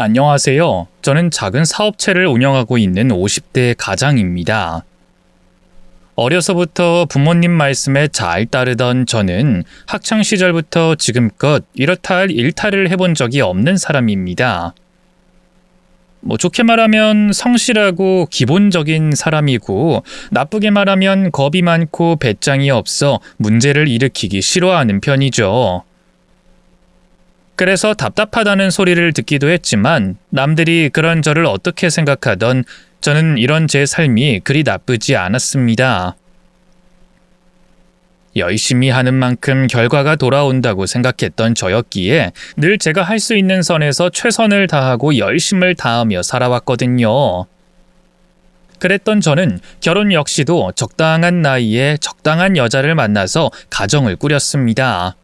안녕하세요. 저는 작은 사업체를 운영하고 있는 50대 가장입니다. 어려서부터 부모님 말씀에 잘 따르던 저는 학창 시절부터 지금껏 이렇다 할 일탈을 해본 적이 없는 사람입니다. 좋게 말하면 성실하고 기본적인 사람이고, 나쁘게 말하면 겁이 많고 배짱이 없어 문제를 일으키기 싫어하는 편이죠. 그래서 답답하다는 소리를 듣기도 했지만 남들이 그런 저를 어떻게 생각하던 저는 이런 제 삶이 그리 나쁘지 않았습니다. 열심히 하는 만큼 결과가 돌아온다고 생각했던 저였기에 늘 제가 할 수 있는 선에서 최선을 다하고 열심을 다하며 살아왔거든요. 그랬던 저는 결혼 역시도 적당한 나이에 적당한 여자를 만나서 가정을 꾸렸습니다.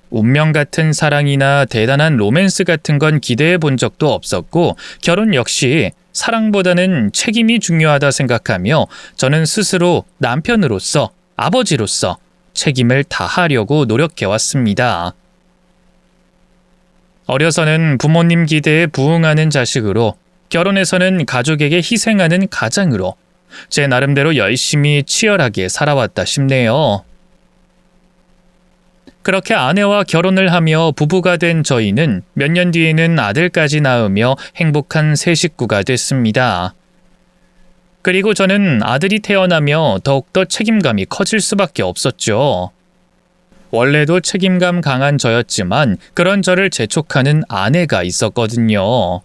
운명 같은 사랑이나 대단한 로맨스 같은 건 기대해 본 적도 없었고, 결혼 역시 사랑보다는 책임이 중요하다 생각하며 저는 스스로 남편으로서, 아버지로서 책임을 다하려고 노력해왔습니다. 어려서는 부모님 기대에 부응하는 자식으로, 결혼해서는 가족에게 희생하는 가장으로 제 나름대로 열심히 치열하게 살아왔다 싶네요. 그렇게 아내와 결혼을 하며 부부가 된 저희는 몇 년 뒤에는 아들까지 낳으며 행복한 새 식구가 됐습니다. 그리고 저는 아들이 태어나며 더욱더 책임감이 커질 수밖에 없었죠. 원래도 책임감 강한 저였지만 그런 저를 재촉하는 아내가 있었거든요.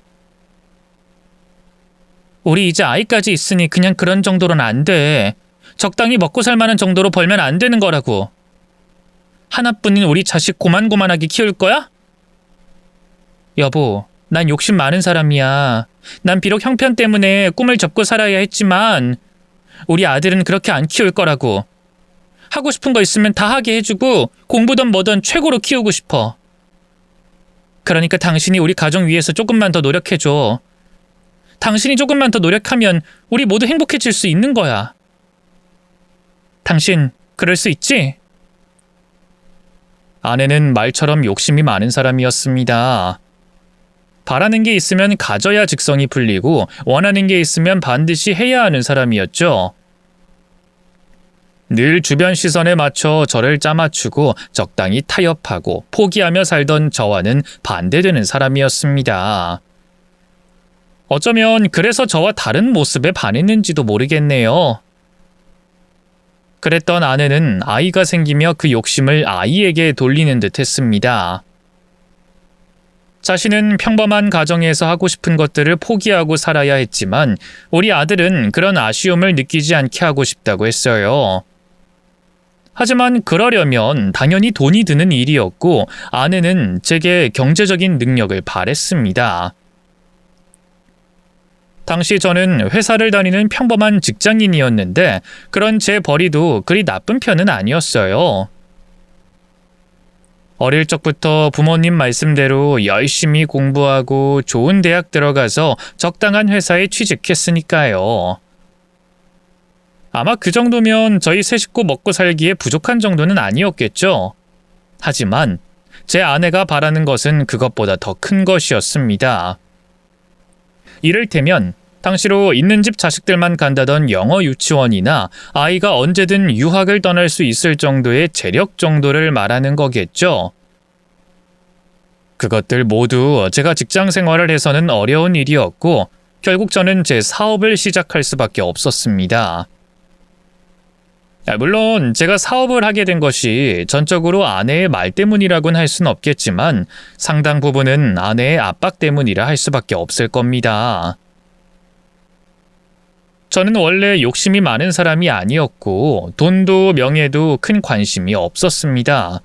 우리 이제 아이까지 있으니 그냥 그런 정도로는 안 돼. 적당히 먹고 살 만한 정도로 벌면 안 되는 거라고. 하나뿐인 우리 자식 고만고만하게 키울 거야? 여보, 난 욕심 많은 사람이야. 난 비록 형편 때문에 꿈을 접고 살아야 했지만 우리 아들은 그렇게 안 키울 거라고. 하고 싶은 거 있으면 다 하게 해주고 공부든 뭐든 최고로 키우고 싶어. 그러니까 당신이 우리 가정 위해서 조금만 더 노력해줘. 당신이 조금만 더 노력하면 우리 모두 행복해질 수 있는 거야. 당신 그럴 수 있지? 아내는 말처럼 욕심이 많은 사람이었습니다. 바라는 게 있으면 가져야 직성이 풀리고 원하는 게 있으면 반드시 해야 하는 사람이었죠. 늘 주변 시선에 맞춰 저를 짜맞추고 적당히 타협하고 포기하며 살던 저와는 반대되는 사람이었습니다. 어쩌면 그래서 저와 다른 모습에 반했는지도 모르겠네요. 그랬던 아내는 아이가 생기며 그 욕심을 아이에게 돌리는 듯 했습니다. 자신은 평범한 가정에서 하고 싶은 것들을 포기하고 살아야 했지만 우리 아들은 그런 아쉬움을 느끼지 않게 하고 싶다고 했어요. 하지만 그러려면 당연히 돈이 드는 일이었고 아내는 제게 경제적인 능력을 바랬습니다. 당시 저는 회사를 다니는 평범한 직장인이었는데 그런 제 벌이도 그리 나쁜 편은 아니었어요. 어릴 적부터 부모님 말씀대로 열심히 공부하고 좋은 대학 들어가서 적당한 회사에 취직했으니까요. 아마 그 정도면 저희 세 식구 먹고 살기에 부족한 정도는 아니었겠죠. 하지만 제 아내가 바라는 것은 그것보다 더 큰 것이었습니다. 이를테면 당시로 있는 집 자식들만 간다던 영어 유치원이나 아이가 언제든 유학을 떠날 수 있을 정도의 재력 정도를 말하는 거겠죠. 그것들 모두 제가 직장 생활을 해서는 어려운 일이었고 결국 저는 제 사업을 시작할 수밖에 없었습니다. 물론 제가 사업을 하게 된 것이 전적으로 아내의 말 때문이라고는 할 수는 없겠지만 상당 부분은 아내의 압박 때문이라 할 수밖에 없을 겁니다. 저는 원래 욕심이 많은 사람이 아니었고 돈도 명예도 큰 관심이 없었습니다.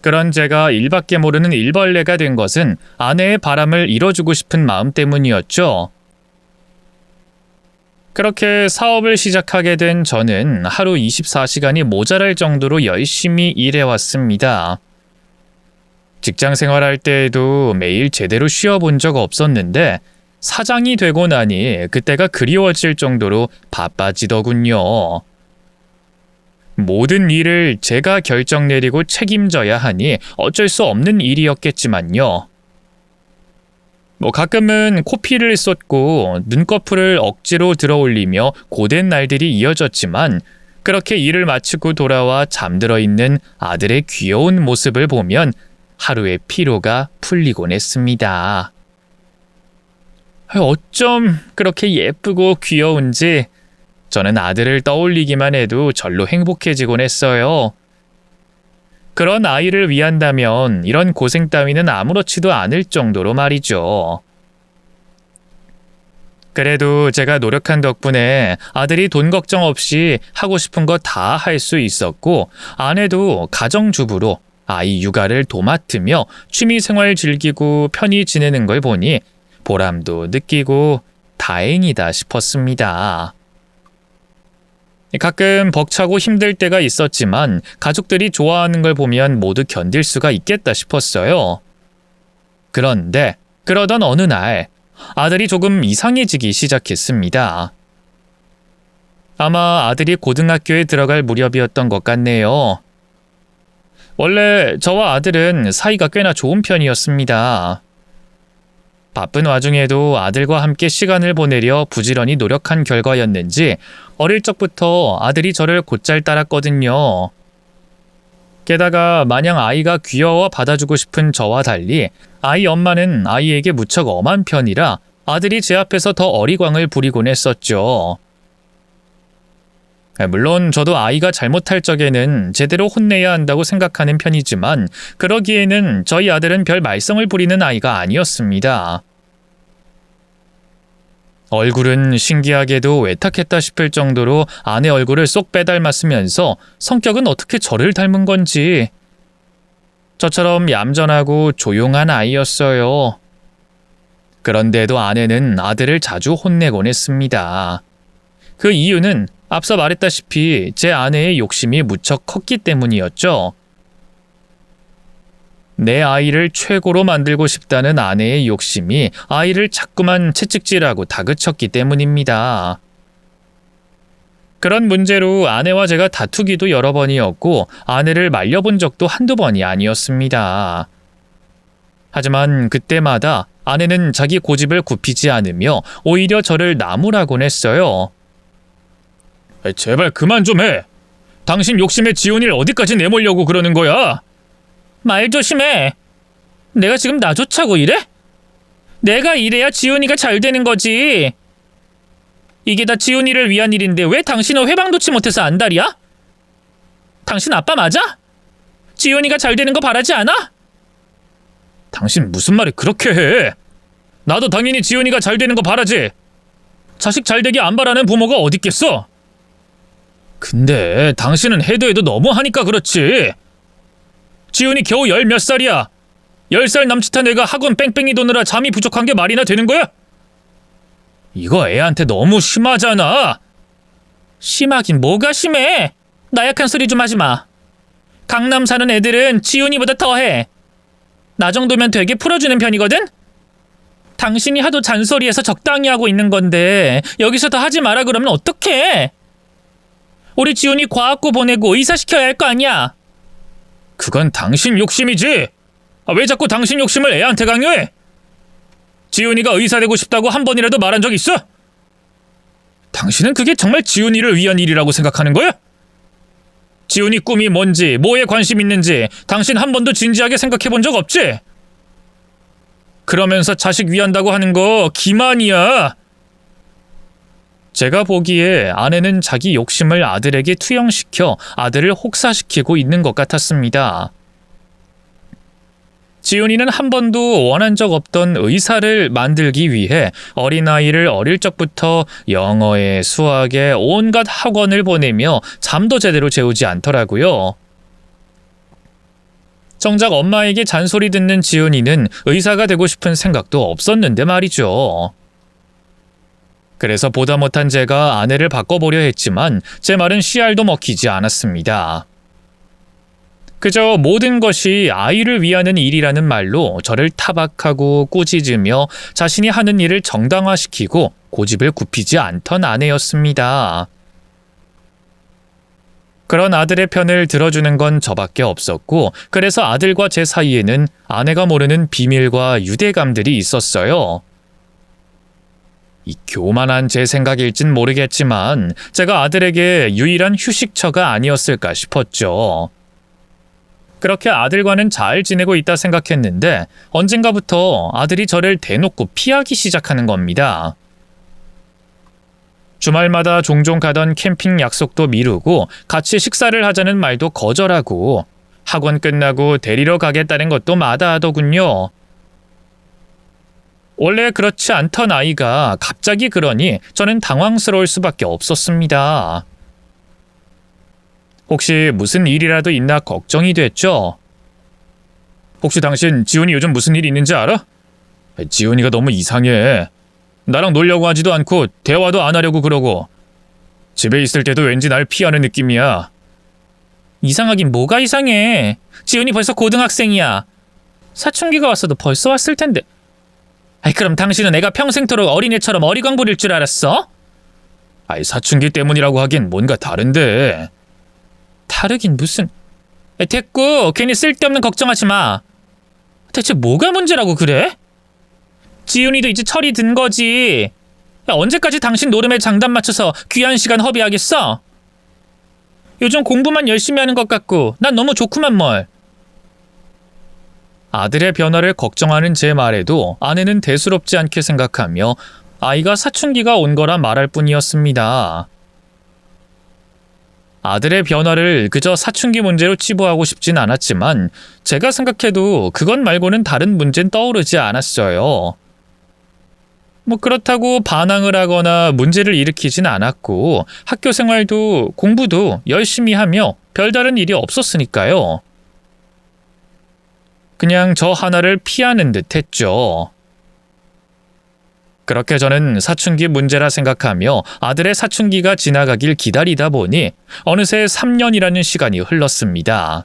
그런 제가 일밖에 모르는 일벌레가 된 것은 아내의 바람을 이뤄주고 싶은 마음 때문이었죠. 그렇게 사업을 시작하게 된 저는 하루 24시간이 모자랄 정도로 열심히 일해왔습니다. 직장 생활할 때에도 매일 제대로 쉬어본 적 없었는데 사장이 되고 나니 그때가 그리워질 정도로 바빠지더군요. 모든 일을 제가 결정 내리고 책임져야 하니 어쩔 수 없는 일이었겠지만요. 가끔은 코피를 쏟고 눈꺼풀을 억지로 들어올리며 고된 날들이 이어졌지만 그렇게 일을 마치고 돌아와 잠들어 있는 아들의 귀여운 모습을 보면 하루의 피로가 풀리곤 했습니다. 어쩜 그렇게 예쁘고 귀여운지 저는 아들을 떠올리기만 해도 절로 행복해지곤 했어요. 그런 아이를 위한다면 이런 고생 따위는 아무렇지도 않을 정도로 말이죠. 그래도 제가 노력한 덕분에 아들이 돈 걱정 없이 하고 싶은 거 다 할 수 있었고 아내도 가정주부로 아이 육아를 도맡으며 취미생활 즐기고 편히 지내는 걸 보니 보람도 느끼고 다행이다 싶었습니다. 가끔 벅차고 힘들 때가 있었지만 가족들이 좋아하는 걸 보면 모두 견딜 수가 있겠다 싶었어요. 그런데 그러던 어느 날 아들이 조금 이상해지기 시작했습니다. 아마 아들이 고등학교에 들어갈 무렵이었던 것 같네요. 원래 저와 아들은 사이가 꽤나 좋은 편이었습니다. 바쁜 와중에도 아들과 함께 시간을 보내려 부지런히 노력한 결과였는지 어릴 적부터 아들이 저를 곧잘 따랐거든요. 게다가 마냥 아이가 귀여워 받아주고 싶은 저와 달리 아이 엄마는 아이에게 무척 엄한 편이라 아들이 제 앞에서 더 어리광을 부리곤 했었죠. 물론 저도 아이가 잘못할 적에는 제대로 혼내야 한다고 생각하는 편이지만 그러기에는 저희 아들은 별 말썽을 부리는 아이가 아니었습니다. 얼굴은 신기하게도 외탁했다 싶을 정도로 아내 얼굴을 쏙 빼닮았으면서 성격은 어떻게 저를 닮은 건지 저처럼 얌전하고 조용한 아이였어요. 그런데도 아내는 아들을 자주 혼내곤 했습니다. 그 이유는 앞서 말했다시피 제 아내의 욕심이 무척 컸기 때문이었죠. 내 아이를 최고로 만들고 싶다는 아내의 욕심이 아이를 자꾸만 채찍질하고 다그쳤기 때문입니다. 그런 문제로 아내와 제가 다투기도 여러 번이었고 아내를 말려본 적도 한두 번이 아니었습니다. 하지만 그때마다 아내는 자기 고집을 굽히지 않으며 오히려 저를 나무라곤 했어요. 제발 그만 좀 해. 당신 욕심에 지훈이를 어디까지 내몰려고 그러는 거야? 말 조심해. 내가 지금 나 좋자고 이래? 내가 이래야 지훈이가 잘 되는 거지. 이게 다 지훈이를 위한 일인데 왜 당신은 회방 놓지 못해서 안달이야? 당신 아빠 맞아? 지훈이가 잘 되는 거 바라지 않아? 당신 무슨 말을 그렇게 해? 나도 당연히 지훈이가 잘 되는 거 바라지. 자식 잘 되게 안 바라는 부모가 어딨겠어? 근데 당신은 해도 너무 하니까 그렇지. 지훈이 겨우 10몇 살이야. 10살 남짓한 애가 학원 뺑뺑이 도느라 잠이 부족한 게 말이나 되는 거야? 이거 애한테 너무 심하잖아. 심하긴 뭐가 심해. 나약한 소리 좀 하지 마. 강남 사는 애들은 지훈이보다 더해. 나 정도면 되게 풀어주는 편이거든? 당신이 하도 잔소리해서 적당히 하고 있는 건데 여기서 더 하지 마라 그러면 어떡해? 우리 지훈이 과학고 보내고 의사시켜야 할 거 아니야. 그건 당신 욕심이지. 왜 자꾸 당신 욕심을 애한테 강요해? 지훈이가 의사 되고 싶다고 한 번이라도 말한 적 있어? 당신은 그게 정말 지훈이를 위한 일이라고 생각하는 거야? 지훈이 꿈이 뭔지, 뭐에 관심 있는지 당신 한 번도 진지하게 생각해 본 적 없지? 그러면서 자식 위한다고 하는 거 기만이야. 제가 보기에 아내는 자기 욕심을 아들에게 투영시켜 아들을 혹사시키고 있는 것 같았습니다. 지훈이는 한 번도 원한 적 없던 의사를 만들기 위해 어린아이를 어릴 적부터 영어에 수학에 온갖 학원을 보내며 잠도 제대로 재우지 않더라고요. 정작 엄마에게 잔소리 듣는 지훈이는 의사가 되고 싶은 생각도 없었는데 말이죠. 그래서 보다 못한 제가 아내를 바꿔보려 했지만 제 말은 씨알도 먹히지 않았습니다. 그저 모든 것이 아이를 위하는 일이라는 말로 저를 타박하고 꾸짖으며 자신이 하는 일을 정당화시키고 고집을 굽히지 않던 아내였습니다. 그런 아들의 편을 들어주는 건 저밖에 없었고, 그래서 아들과 제 사이에는 아내가 모르는 비밀과 유대감들이 있었어요. 이 교만한 제 생각일진 모르겠지만 제가 아들에게 유일한 휴식처가 아니었을까 싶었죠. 그렇게 아들과는 잘 지내고 있다 생각했는데 언젠가부터 아들이 저를 대놓고 피하기 시작하는 겁니다. 주말마다 종종 가던 캠핑 약속도 미루고 같이 식사를 하자는 말도 거절하고 학원 끝나고 데리러 가겠다는 것도 마다하더군요. 원래 그렇지 않던 아이가 갑자기 그러니 저는 당황스러울 수밖에 없었습니다. 혹시 무슨 일이라도 있나 걱정이 됐죠. 혹시 당신 지훈이 요즘 무슨 일이 있는지 알아? 지훈이가 너무 이상해. 나랑 놀려고 하지도 않고 대화도 안 하려고 그러고 집에 있을 때도 왠지 날 피하는 느낌이야. 이상하긴 뭐가 이상해. 지훈이 벌써 고등학생이야. 사춘기가 왔어도 벌써 왔을 텐데. 아이, 그럼 당신은 애가 평생토록 어린애처럼 어리광 부릴 줄 알았어? 아이, 사춘기 때문이라고 하긴 뭔가 다른데. 다르긴 무슨. 됐고, 괜히 쓸데없는 걱정하지 마. 대체 뭐가 문제라고 그래? 지훈이도 이제 철이 든 거지. 야, 언제까지 당신 노름에 장단 맞춰서 귀한 시간 허비하겠어? 요즘 공부만 열심히 하는 것 같고 난 너무 좋구만 뭘. 아들의 변화를 걱정하는 제 말에도 아내는 대수롭지 않게 생각하며 아이가 사춘기가 온 거라 말할 뿐이었습니다. 아들의 변화를 그저 사춘기 문제로 치부하고 싶진 않았지만 제가 생각해도 그것 말고는 다른 문제는 떠오르지 않았어요. 뭐 그렇다고 반항을 하거나 문제를 일으키진 않았고 학교 생활도 공부도 열심히 하며 별다른 일이 없었으니까요. 그냥 저 하나를 피하는 듯 했죠. 그렇게 저는 사춘기 문제라 생각하며 아들의 사춘기가 지나가길 기다리다 보니 어느새 3년이라는 시간이 흘렀습니다.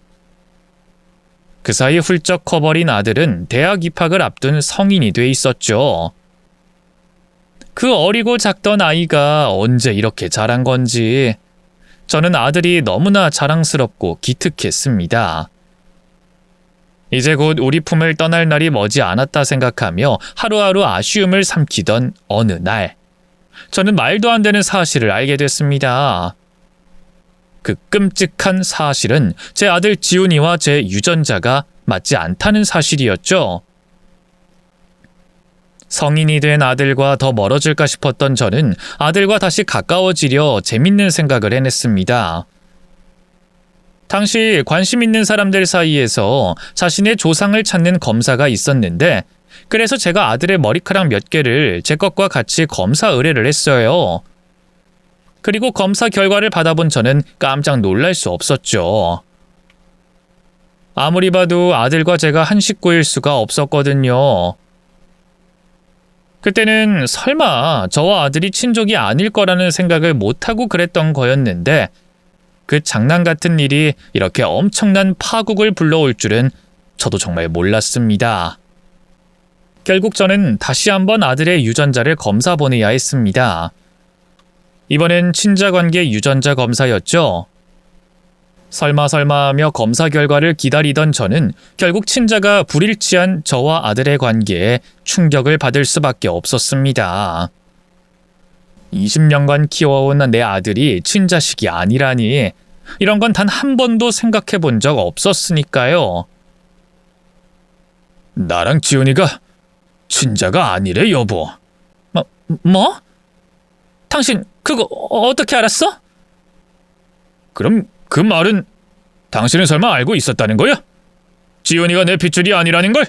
그 사이 훌쩍 커버린 아들은 대학 입학을 앞둔 성인이 돼 있었죠. 그 어리고 작던 아이가 언제 이렇게 자란 건지 저는 아들이 너무나 자랑스럽고 기특했습니다. 이제 곧 우리 품을 떠날 날이 머지 않았다 생각하며 하루하루 아쉬움을 삼키던 어느 날, 저는 말도 안 되는 사실을 알게 됐습니다. 그 끔찍한 사실은 제 아들 지훈이와 제 유전자가 맞지 않다는 사실이었죠. 성인이 된 아들과 더 멀어질까 싶었던 저는 아들과 다시 가까워지려 재밌는 생각을 해냈습니다. 당시 관심 있는 사람들 사이에서 자신의 조상을 찾는 검사가 있었는데 그래서 제가 아들의 머리카락 몇 개를 제 것과 같이 검사 의뢰를 했어요. 그리고 검사 결과를 받아본 저는 깜짝 놀랄 수 없었죠. 아무리 봐도 아들과 제가 한 식구일 수가 없었거든요. 그때는 설마 저와 아들이 친족이 아닐 거라는 생각을 못하고 그랬던 거였는데 그 장난 같은 일이 이렇게 엄청난 파국을 불러올 줄은 저도 정말 몰랐습니다. 결국 저는 다시 한번 아들의 유전자를 검사 보내야 했습니다. 이번엔 친자관계 유전자 검사였죠. 설마 하며 검사 결과를 기다리던 저는 결국 친자가 불일치한 저와 아들의 관계에 충격을 받을 수밖에 없었습니다. 20년간 키워온 내 아들이 친자식이 아니라니 이런 건 단 한 번도 생각해 본 적 없었으니까요. 나랑 지훈이가 친자가 아니래 여보. 뭐? 당신 그거 어떻게 알았어? 그럼 그 말은 당신은 설마 알고 있었다는 거야? 지훈이가 내 핏줄이 아니라는 걸?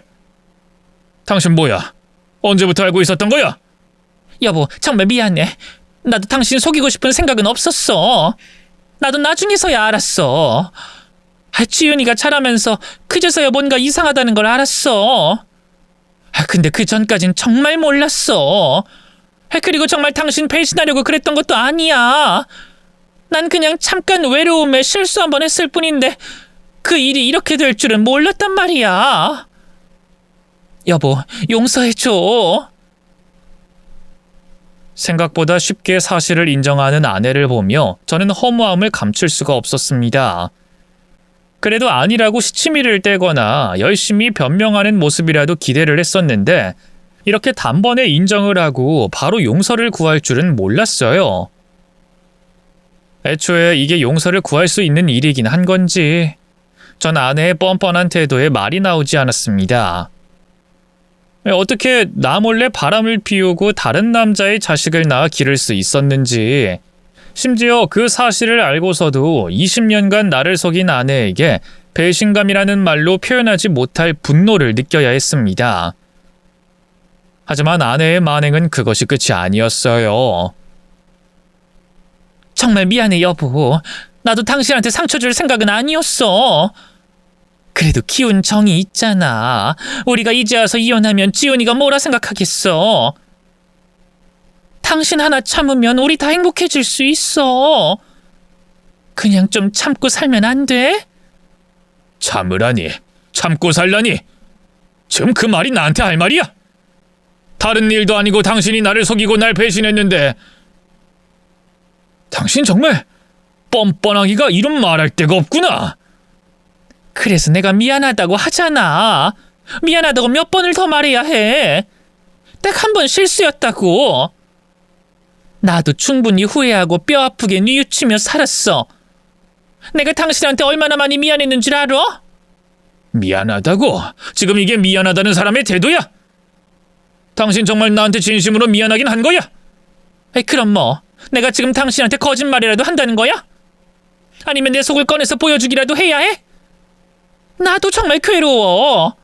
당신 뭐야? 언제부터 알고 있었던 거야? 여보, 정말 미안해. 나도 당신 속이고 싶은 생각은 없었어. 나도 나중에서야 알았어. 지윤이가 자라면서 그제서야 뭔가 이상하다는 걸 알았어. 근데 그 전까진 정말 몰랐어. 그리고 정말 당신 배신하려고 그랬던 것도 아니야. 난 그냥 잠깐 외로움에 실수 한번 했을 뿐인데 그 일이 이렇게 될 줄은 몰랐단 말이야. 여보, 용서해줘. 생각보다 쉽게 사실을 인정하는 아내를 보며 저는 허무함을 감출 수가 없었습니다. 그래도 아니라고 시치미를 떼거나 열심히 변명하는 모습이라도 기대를 했었는데 이렇게 단번에 인정을 하고 바로 용서를 구할 줄은 몰랐어요. 애초에 이게 용서를 구할 수 있는 일이긴 한 건지 전 아내의 뻔뻔한 태도에 말이 나오지 않았습니다. 어떻게 나 몰래 바람을 피우고 다른 남자의 자식을 낳아 기를 수 있었는지, 심지어 그 사실을 알고서도 20년간 나를 속인 아내에게 배신감이라는 말로 표현하지 못할 분노를 느껴야 했습니다. 하지만 아내의 만행은 그것이 끝이 아니었어요. 정말 미안해 여보. 나도 당신한테 상처 줄 생각은 아니었어. 그래도 키운 정이 있잖아. 우리가 이제 와서 이혼하면 지훈이가 뭐라 생각하겠어. 당신 하나 참으면 우리 다 행복해질 수 있어. 그냥 좀 참고 살면 안 돼? 참으라니, 참고 살라니. 지금 그 말이 나한테 할 말이야? 다른 일도 아니고 당신이 나를 속이고 날 배신했는데 당신 정말 뻔뻔하기가 이런 말할 데가 없구나. 그래서 내가 미안하다고 하잖아. 미안하다고 몇 번을 더 말해야 해. 딱 한 번 실수였다고. 나도 충분히 후회하고 뼈 아프게 뉘우치며 살았어. 내가 당신한테 얼마나 많이 미안했는 줄 알아? 미안하다고? 지금 이게 미안하다는 사람의 태도야? 당신 정말 나한테 진심으로 미안하긴 한 거야? 그럼 뭐 내가 지금 당신한테 거짓말이라도 한다는 거야? 아니면 내 속을 꺼내서 보여주기라도 해야 해? 나도 정말 괴로워.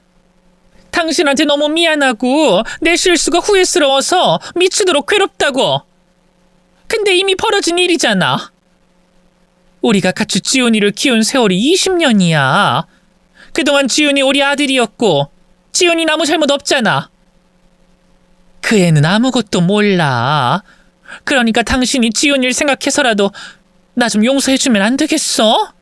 당신한테 너무 미안하고 내 실수가 후회스러워서 미치도록 괴롭다고. 근데 이미 벌어진 일이잖아. 우리가 같이 지훈이를 키운 세월이 20년이야. 그동안 지훈이 우리 아들이었고 지훈이는 아무 잘못 없잖아. 그 애는 아무것도 몰라. 그러니까 당신이 지훈이를 생각해서라도 나 좀 용서해주면 안 되겠어?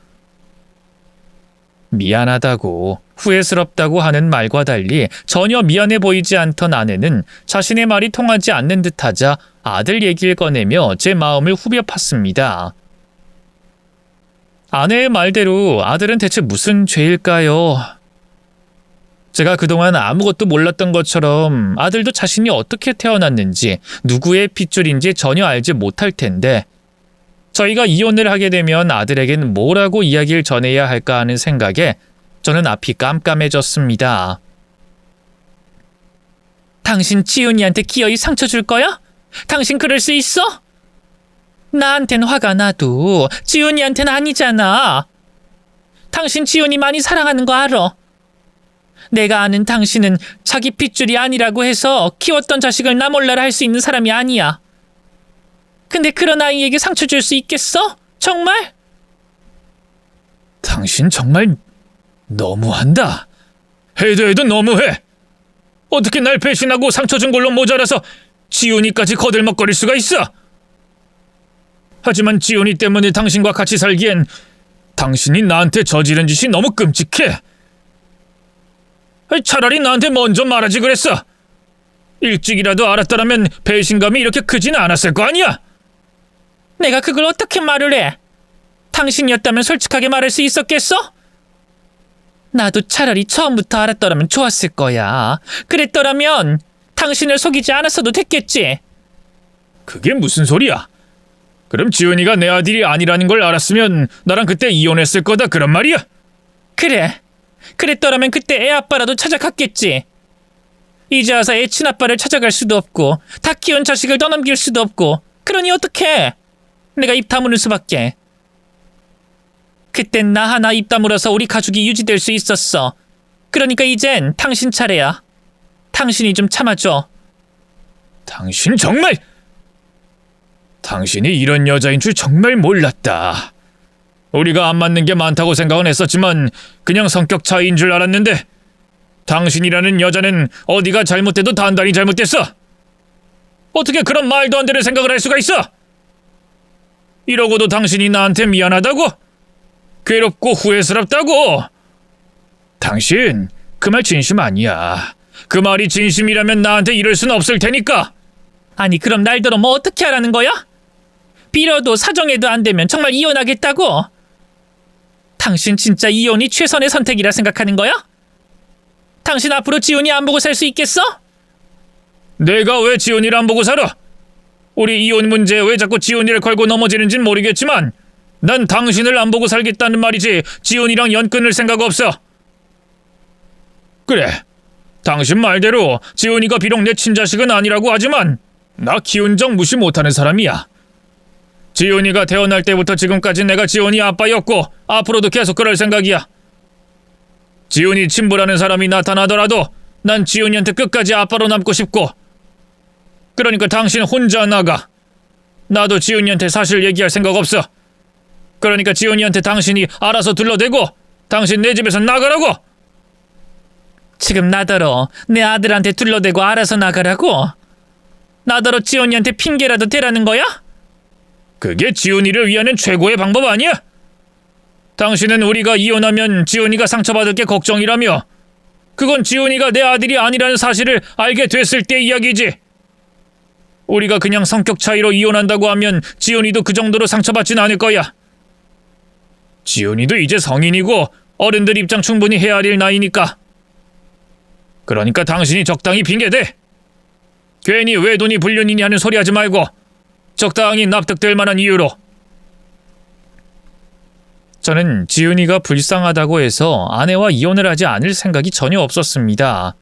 미안하다고, 후회스럽다고 하는 말과 달리 전혀 미안해 보이지 않던 아내는 자신의 말이 통하지 않는 듯하자 아들 얘기를 꺼내며 제 마음을 후벼 팠습니다. 아내의 말대로 아들은 대체 무슨 죄일까요? 제가 그동안 아무것도 몰랐던 것처럼 아들도 자신이 어떻게 태어났는지 누구의 핏줄인지 전혀 알지 못할 텐데 저희가 이혼을 하게 되면 아들에겐 뭐라고 이야기를 전해야 할까 하는 생각에 저는 앞이 깜깜해졌습니다. 당신 지훈이한테 기어이 상처 줄 거야? 당신 그럴 수 있어? 나한텐 화가 나도 지훈이한테는 아니잖아. 당신 지훈이 많이 사랑하는 거 알아. 내가 아는 당신은 자기 핏줄이 아니라고 해서 키웠던 자식을 나 몰라라 할 수 있는 사람이 아니야. 근데 그런 아이에게 상처 줄 수 있겠어? 정말? 당신 정말 너무한다. 해도 너무해. 어떻게 날 배신하고 상처 준 걸로 모자라서 지훈이까지 거들먹거릴 수가 있어? 하지만 지훈이 때문에 당신과 같이 살기엔 당신이 나한테 저지른 짓이 너무 끔찍해. 차라리 나한테 먼저 말하지 그랬어. 일찍이라도 알았더라면 배신감이 이렇게 크진 않았을 거 아니야? 내가 그걸 어떻게 말을 해? 당신이었다면 솔직하게 말할 수 있었겠어? 나도 차라리 처음부터 알았더라면 좋았을 거야. 그랬더라면 당신을 속이지 않았어도 됐겠지. 그게 무슨 소리야? 그럼 지훈이가 내 아들이 아니라는 걸 알았으면 나랑 그때 이혼했을 거다 그런 말이야? 그래. 그랬더라면 그때 애 아빠라도 찾아갔겠지. 이제 와서 애 친아빠를 찾아갈 수도 없고 다 키운 자식을 떠넘길 수도 없고 그러니 어떡해. 내가 입 다무는 수밖에. 그땐 나 하나 입 다물어서 우리 가족이 유지될 수 있었어. 그러니까 이젠 당신 차례야. 당신이 좀 참아줘. 당신 정말... 당신이 이런 여자인 줄 정말 몰랐다. 우리가 안 맞는 게 많다고 생각은 했었지만 그냥 성격 차이인 줄 알았는데 당신이라는 여자는 어디가 잘못돼도 단단히 잘못됐어. 어떻게 그런 말도 안 되는 생각을 할 수가 있어? 이러고도 당신이 나한테 미안하다고? 괴롭고 후회스럽다고? 당신 그 말 진심 아니야. 그 말이 진심이라면 나한테 이럴 순 없을 테니까. 아니 그럼 날더러 뭐 어떻게 하라는 거야? 빌어도 사정해도 안 되면 정말 이혼하겠다고? 당신 진짜 이혼이 최선의 선택이라 생각하는 거야? 당신 앞으로 지훈이 안 보고 살 수 있겠어? 내가 왜 지훈이를 안 보고 살아? 우리 이혼 문제에 왜 자꾸 지훈이를 걸고 넘어지는진 모르겠지만 난 당신을 안 보고 살겠다는 말이지 지훈이랑 연 끊을 생각 없어. 그래, 당신 말대로 지훈이가 비록 내 친자식은 아니라고 하지만 나 기훈정 무시 못하는 사람이야. 지훈이가 태어날 때부터 지금까지 내가 지훈이 아빠였고 앞으로도 계속 그럴 생각이야. 지훈이 친부라는 사람이 나타나더라도 난 지훈이한테 끝까지 아빠로 남고 싶고, 그러니까 당신 혼자 나가. 나도 지훈이한테 사실 얘기할 생각 없어. 그러니까 지훈이한테 당신이 알아서 둘러대고 당신 내 집에서 나가라고. 지금 나더러 내 아들한테 둘러대고 알아서 나가라고? 나더러 지훈이한테 핑계라도 대라는 거야? 그게 지훈이를 위하는 최고의 방법 아니야? 당신은 우리가 이혼하면 지훈이가 상처받을 게 걱정이라며. 그건 지훈이가 내 아들이 아니라는 사실을 알게 됐을 때 이야기지. 우리가 그냥 성격 차이로 이혼한다고 하면 지훈이도 그 정도로 상처받진 않을 거야. 지훈이도 이제 성인이고 어른들 입장 충분히 헤아릴 나이니까. 그러니까 당신이 적당히 핑계대. 괜히 외돈이 불륜이니 하는 소리 하지 말고 적당히 납득될 만한 이유로. 저는 지훈이가 불쌍하다고 해서 아내와 이혼을 하지 않을 생각이 전혀 없었습니다.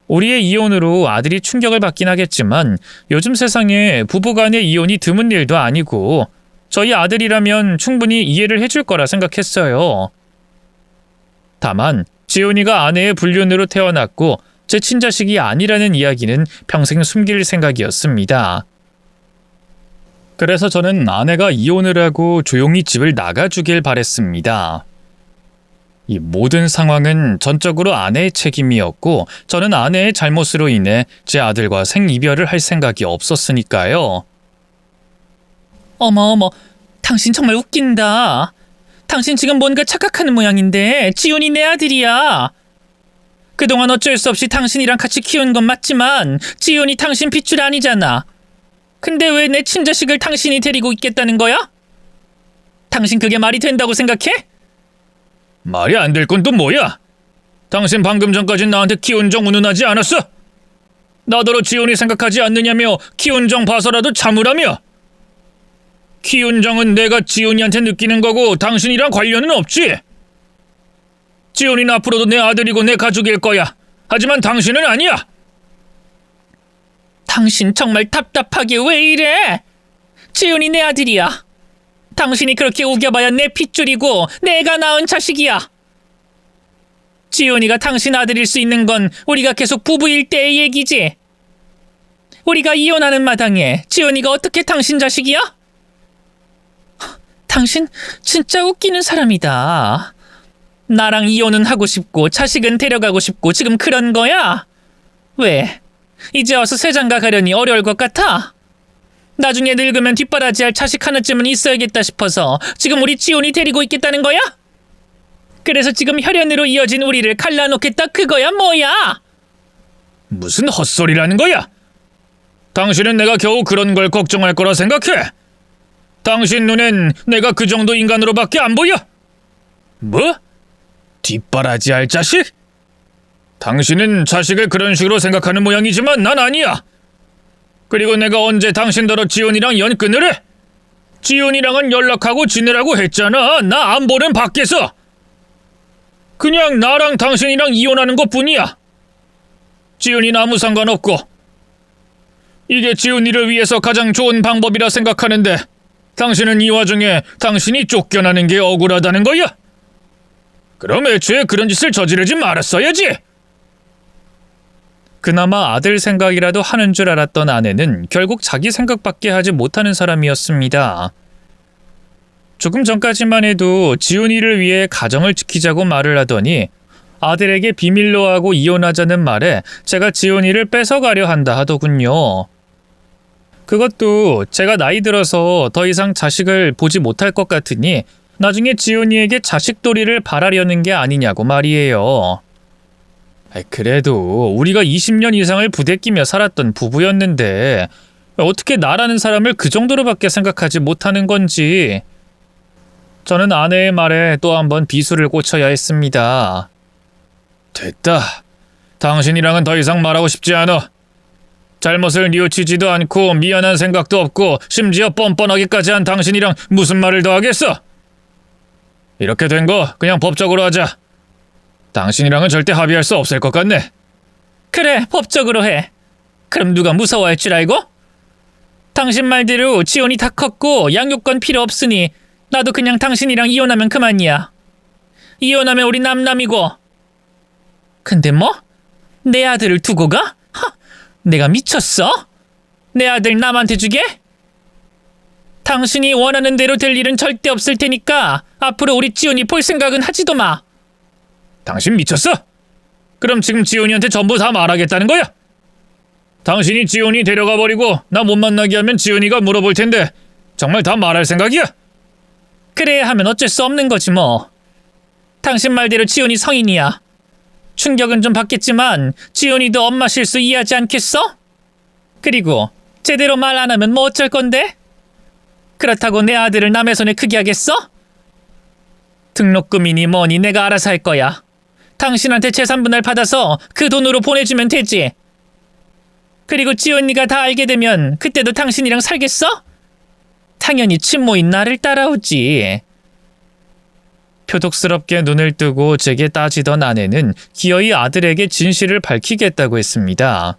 우리의 이혼으로 아들이 충격을 받긴 하겠지만 요즘 세상에 부부간의 이혼이 드문 일도 아니고 저희 아들이라면 충분히 이해를 해줄 거라 생각했어요. 다만 지훈이가 아내의 불륜으로 태어났고 제 친자식이 아니라는 이야기는 평생 숨길 생각이었습니다. 그래서 저는 아내가 이혼을 하고 조용히 집을 나가주길 바랬습니다. 이 모든 상황은 전적으로 아내의 책임이었고 저는 아내의 잘못으로 인해 제 아들과 생이별을 할 생각이 없었으니까요. 어머, 당신 정말 웃긴다. 당신 지금 뭔가 착각하는 모양인데 지훈이 내 아들이야. 그동안 어쩔 수 없이 당신이랑 같이 키운 건 맞지만 지훈이 당신 핏줄 아니잖아. 근데 왜 내 친자식을 당신이 데리고 있겠다는 거야? 당신 그게 말이 된다고 생각해? 말이 안 될 건 또 뭐야? 당신 방금 전까진 나한테 기훈정 운운하지 않았어? 나더러 지훈이 생각하지 않느냐며 기훈정 봐서라도 참으라며. 기훈정은 내가 지훈이한테 느끼는 거고 당신이랑 관련은 없지. 지훈이는 앞으로도 내 아들이고 내 가족일 거야. 하지만 당신은 아니야. 당신 정말 답답하게 왜 이래? 지훈이 내 아들이야. 당신이 그렇게 우겨봐야 내 핏줄이고 내가 낳은 자식이야. 지훈이가 당신 아들일 수 있는 건 우리가 계속 부부일 때의 얘기지. 우리가 이혼하는 마당에 지훈이가 어떻게 당신 자식이야? 당신 진짜 웃기는 사람이다. 나랑 이혼은 하고 싶고 자식은 데려가고 싶고 지금 그런 거야? 왜? 이제 와서 세장가 가려니 어려울 것 같아? 나중에 늙으면 뒷바라지할 자식 하나쯤은 있어야겠다 싶어서 지금 우리 지훈이 데리고 있겠다는 거야? 그래서 지금 혈연으로 이어진 우리를 갈라놓겠다 그거야 뭐야? 무슨 헛소리라는 거야? 당신은 내가 겨우 그런 걸 걱정할 거라 생각해? 당신 눈엔 내가 그 정도 인간으로밖에 안 보여? 뭐? 뒷바라지할 자식? 당신은 자식을 그런 식으로 생각하는 모양이지만 난 아니야. 그리고 내가 언제 당신더러 지훈이랑 연 끊으래? 지훈이랑은 연락하고 지내라고 했잖아. 나 안 보는 밖에서. 그냥 나랑 당신이랑 이혼하는 것뿐이야. 지훈이는 아무 상관없고. 이게 지훈이를 위해서 가장 좋은 방법이라 생각하는데 당신은 이 와중에 당신이 쫓겨나는 게 억울하다는 거야? 그럼 애초에 그런 짓을 저지르지 말았어야지. 그나마 아들 생각이라도 하는 줄 알았던 아내는 결국 자기 생각밖에 하지 못하는 사람이었습니다. 조금 전까지만 해도 지훈이를 위해 가정을 지키자고 말을 하더니 아들에게 비밀로 하고 이혼하자는 말에 제가 지훈이를 뺏어가려 한다 하더군요. 그것도 제가 나이 들어서 더 이상 자식을 보지 못할 것 같으니 나중에 지훈이에게 자식돌이를 바라려는 게 아니냐고 말이에요. 그래도 우리가 20년 이상을 부대끼며 살았던 부부였는데 어떻게 나라는 사람을 그 정도로밖에 생각하지 못하는 건지. 저는 아내의 말에 또 한번 비수를 꽂혀야 했습니다. 됐다. 당신이랑은 더 이상 말하고 싶지 않아. 잘못을 뉘우치지도 않고 미안한 생각도 없고 심지어 뻔뻔하기까지 한 당신이랑 무슨 말을 더 하겠어? 이렇게 된 거 그냥 법적으로 하자. 당신이랑은 절대 합의할 수 없을 것 같네. 그래, 법적으로 해. 그럼 누가 무서워할 줄 알고? 당신 말대로 지원이 다 컸고 양육권 필요 없으니 나도 그냥 당신이랑 이혼하면 그만이야. 이혼하면 우리 남남이고. 근데 뭐? 내 아들을 두고 가? 내가 미쳤어? 내 아들 남한테 주게? 당신이 원하는 대로 될 일은 절대 없을 테니까 앞으로 우리 지훈이 볼 생각은 하지도 마. 당신 미쳤어? 그럼 지금 지훈이한테 전부 다 말하겠다는 거야? 당신이 지훈이 데려가 버리고 나 못 만나게 하면 지훈이가 물어볼 텐데 정말 다 말할 생각이야? 그래야 하면 어쩔 수 없는 거지 뭐. 당신 말대로 지훈이 성인이야. 충격은 좀 받겠지만 지훈이도 엄마 실수 이해하지 않겠어? 그리고 제대로 말 안 하면 뭐 어쩔 건데? 그렇다고 내 아들을 남의 손에 크게 하겠어? 등록금이니 뭐니 내가 알아서 할 거야. 당신한테 재산 분할 받아서 그 돈으로 보내주면 되지. 그리고 지훈이가 다 알게 되면 그때도 당신이랑 살겠어? 당연히 친모인 나를 따라오지. 표독스럽게 눈을 뜨고 제게 따지던 아내는 기어이 아들에게 진실을 밝히겠다고 했습니다.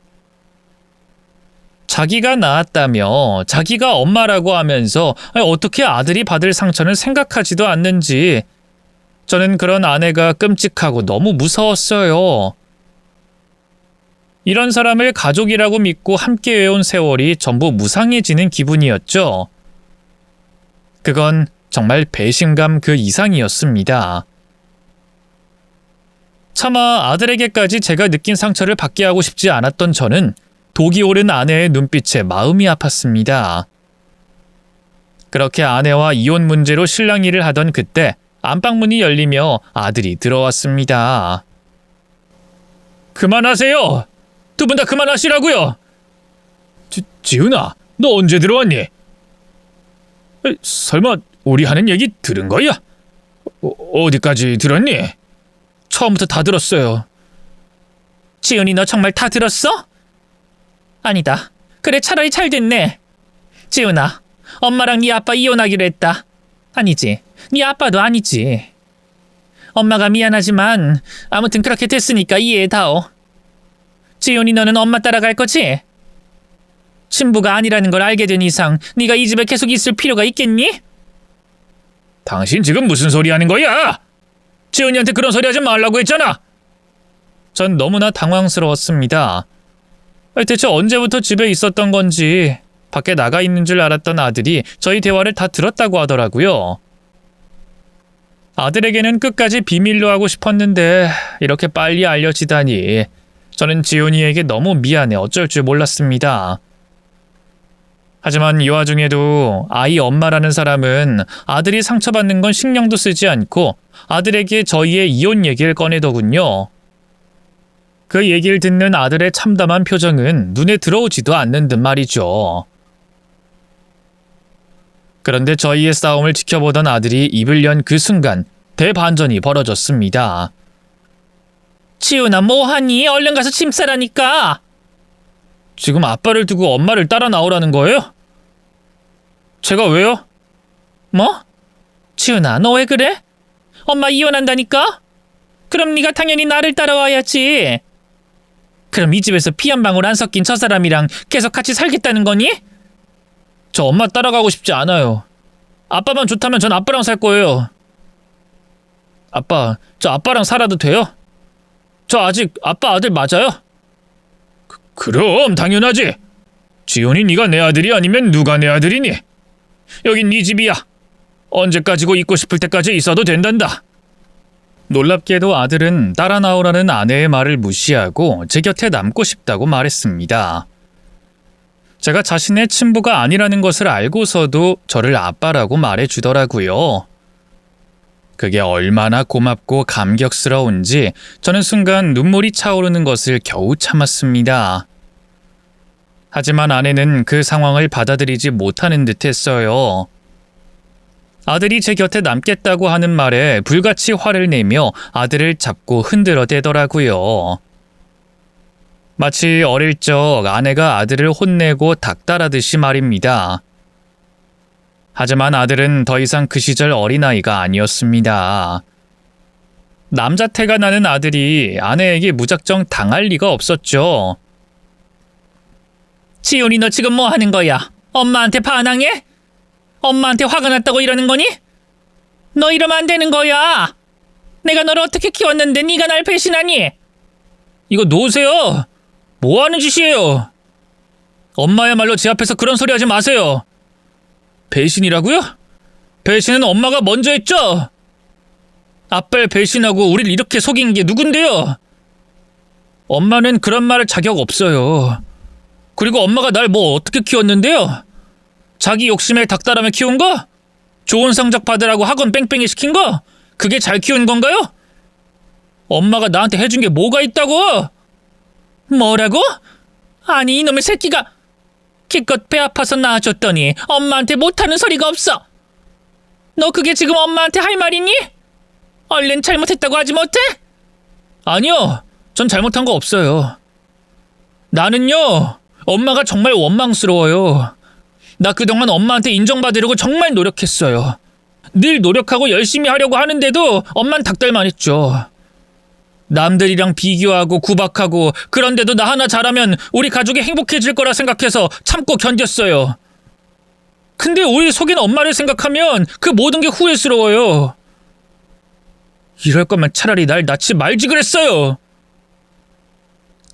자기가 낳았다며 자기가 엄마라고 하면서 어떻게 아들이 받을 상처는 생각하지도 않는지. 저는 그런 아내가 끔찍하고 너무 무서웠어요. 이런 사람을 가족이라고 믿고 함께 해온 세월이 전부 무상해지는 기분이었죠. 그건 정말 배신감 그 이상이었습니다. 차마 아들에게까지 제가 느낀 상처를 받게 하고 싶지 않았던 저는 독이 오른 아내의 눈빛에 마음이 아팠습니다. 그렇게 아내와 이혼 문제로 실랑이를 하던 그때 안방문이 열리며 아들이 들어왔습니다. 그만하세요. 두 분 다 그만하시라고요. 지훈아, 너 언제 들어왔니? 설마 우리 하는 얘기 들은 거야? 어디까지 들었니? 처음부터 다 들었어요. 지훈이 너 정말 다 들었어? 아니다. 그래 차라리 잘 됐네. 지훈아, 엄마랑 네 아빠 이혼하기로 했다. 아니지. 네 아빠도 아니지. 엄마가 미안하지만 아무튼 그렇게 됐으니까 이해해다오. 지훈이 너는 엄마 따라갈 거지? 친부가 아니라는 걸 알게 된 이상 네가 이 집에 계속 있을 필요가 있겠니? 당신 지금 무슨 소리 하는 거야? 지훈이한테 그런 소리 하지 말라고 했잖아. 전 너무나 당황스러웠습니다. 대체 언제부터 집에 있었던 건지 밖에 나가 있는 줄 알았던 아들이 저희 대화를 다 들었다고 하더라고요. 아들에게는 끝까지 비밀로 하고 싶었는데 이렇게 빨리 알려지다니 저는 지훈이에게 너무 미안해 어쩔 줄 몰랐습니다. 하지만 이 와중에도 아이 엄마라는 사람은 아들이 상처받는 건 신경도 쓰지 않고 아들에게 저희의 이혼 얘기를 꺼내더군요. 그 얘기를 듣는 아들의 참담한 표정은 눈에 들어오지도 않는 듯 말이죠. 그런데 저희의 싸움을 지켜보던 아들이 입을 연 그 순간 대반전이 벌어졌습니다. 지훈아 뭐하니? 얼른 가서 짐 싸라니까. 지금 아빠를 두고 엄마를 따라 나오라는 거예요? 제가 왜요? 뭐? 지훈아 너 왜 그래? 엄마 이혼한다니까? 그럼 네가 당연히 나를 따라와야지. 그럼 이 집에서 피 한 방울 안 섞인 저 사람이랑 계속 같이 살겠다는 거니? 저 엄마 따라가고 싶지 않아요. 아빠만 좋다면 전 아빠랑 살 거예요. 아빠, 저 아빠랑 살아도 돼요? 저 아직 아빠 아들 맞아요? 그럼 당연하지. 지훈이 네가 내 아들이 아니면 누가 내 아들이니? 여긴 네 집이야. 언제까지고 있고 싶을 때까지 있어도 된단다. 놀랍게도 아들은 따라 나오라는 아내의 말을 무시하고 제 곁에 남고 싶다고 말했습니다. 제가 자신의 친부가 아니라는 것을 알고서도 저를 아빠라고 말해주더라고요. 그게 얼마나 고맙고 감격스러운지 저는 순간 눈물이 차오르는 것을 겨우 참았습니다. 하지만 아내는 그 상황을 받아들이지 못하는 듯했어요. 아들이 제 곁에 남겠다고 하는 말에 불같이 화를 내며 아들을 잡고 흔들어 대더라고요. 마치 어릴 적 아내가 아들을 혼내고 닥달하듯이 말입니다. 하지만 아들은 더 이상 그 시절 어린아이가 아니었습니다. 남자태가 나는 아들이 아내에게 무작정 당할 리가 없었죠. 지훈이 너 지금 뭐 하는 거야? 엄마한테 반항해? 엄마한테 화가 났다고 이러는 거니? 너 이러면 안 되는 거야. 내가 너를 어떻게 키웠는데 네가 날 배신하니? 이거 놓으세요. 뭐 하는 짓이에요? 엄마야말로 제 앞에서 그런 소리 하지 마세요. 배신이라고요? 배신은 엄마가 먼저 했죠? 아빠를 배신하고 우리를 이렇게 속인 게 누군데요? 엄마는 그런 말할 자격 없어요. 그리고 엄마가 날 뭐 어떻게 키웠는데요? 자기 욕심에 닥달하며 키운 거? 좋은 성적 받으라고 학원 뺑뺑이 시킨 거? 그게 잘 키운 건가요? 엄마가 나한테 해준 게 뭐가 있다고? 뭐라고? 아니 이놈의 새끼가 기껏 배 아파서 낳아줬더니 엄마한테 못하는 소리가 없어. 너 그게 지금 엄마한테 할 말이니? 얼른 잘못했다고 하지 못해? 아니요, 전 잘못한 거 없어요. 나는요, 엄마가 정말 원망스러워요. 나 그동안 엄마한테 인정받으려고 정말 노력했어요. 늘 노력하고 열심히 하려고 하는데도 엄만 닥달만 했죠. 남들이랑 비교하고 구박하고 그런데도 나 하나 잘하면 우리 가족이 행복해질 거라 생각해서 참고 견뎠어요. 근데 우리 속인 엄마를 생각하면 그 모든 게 후회스러워요. 이럴 거면 차라리 날 낳지 말지 그랬어요.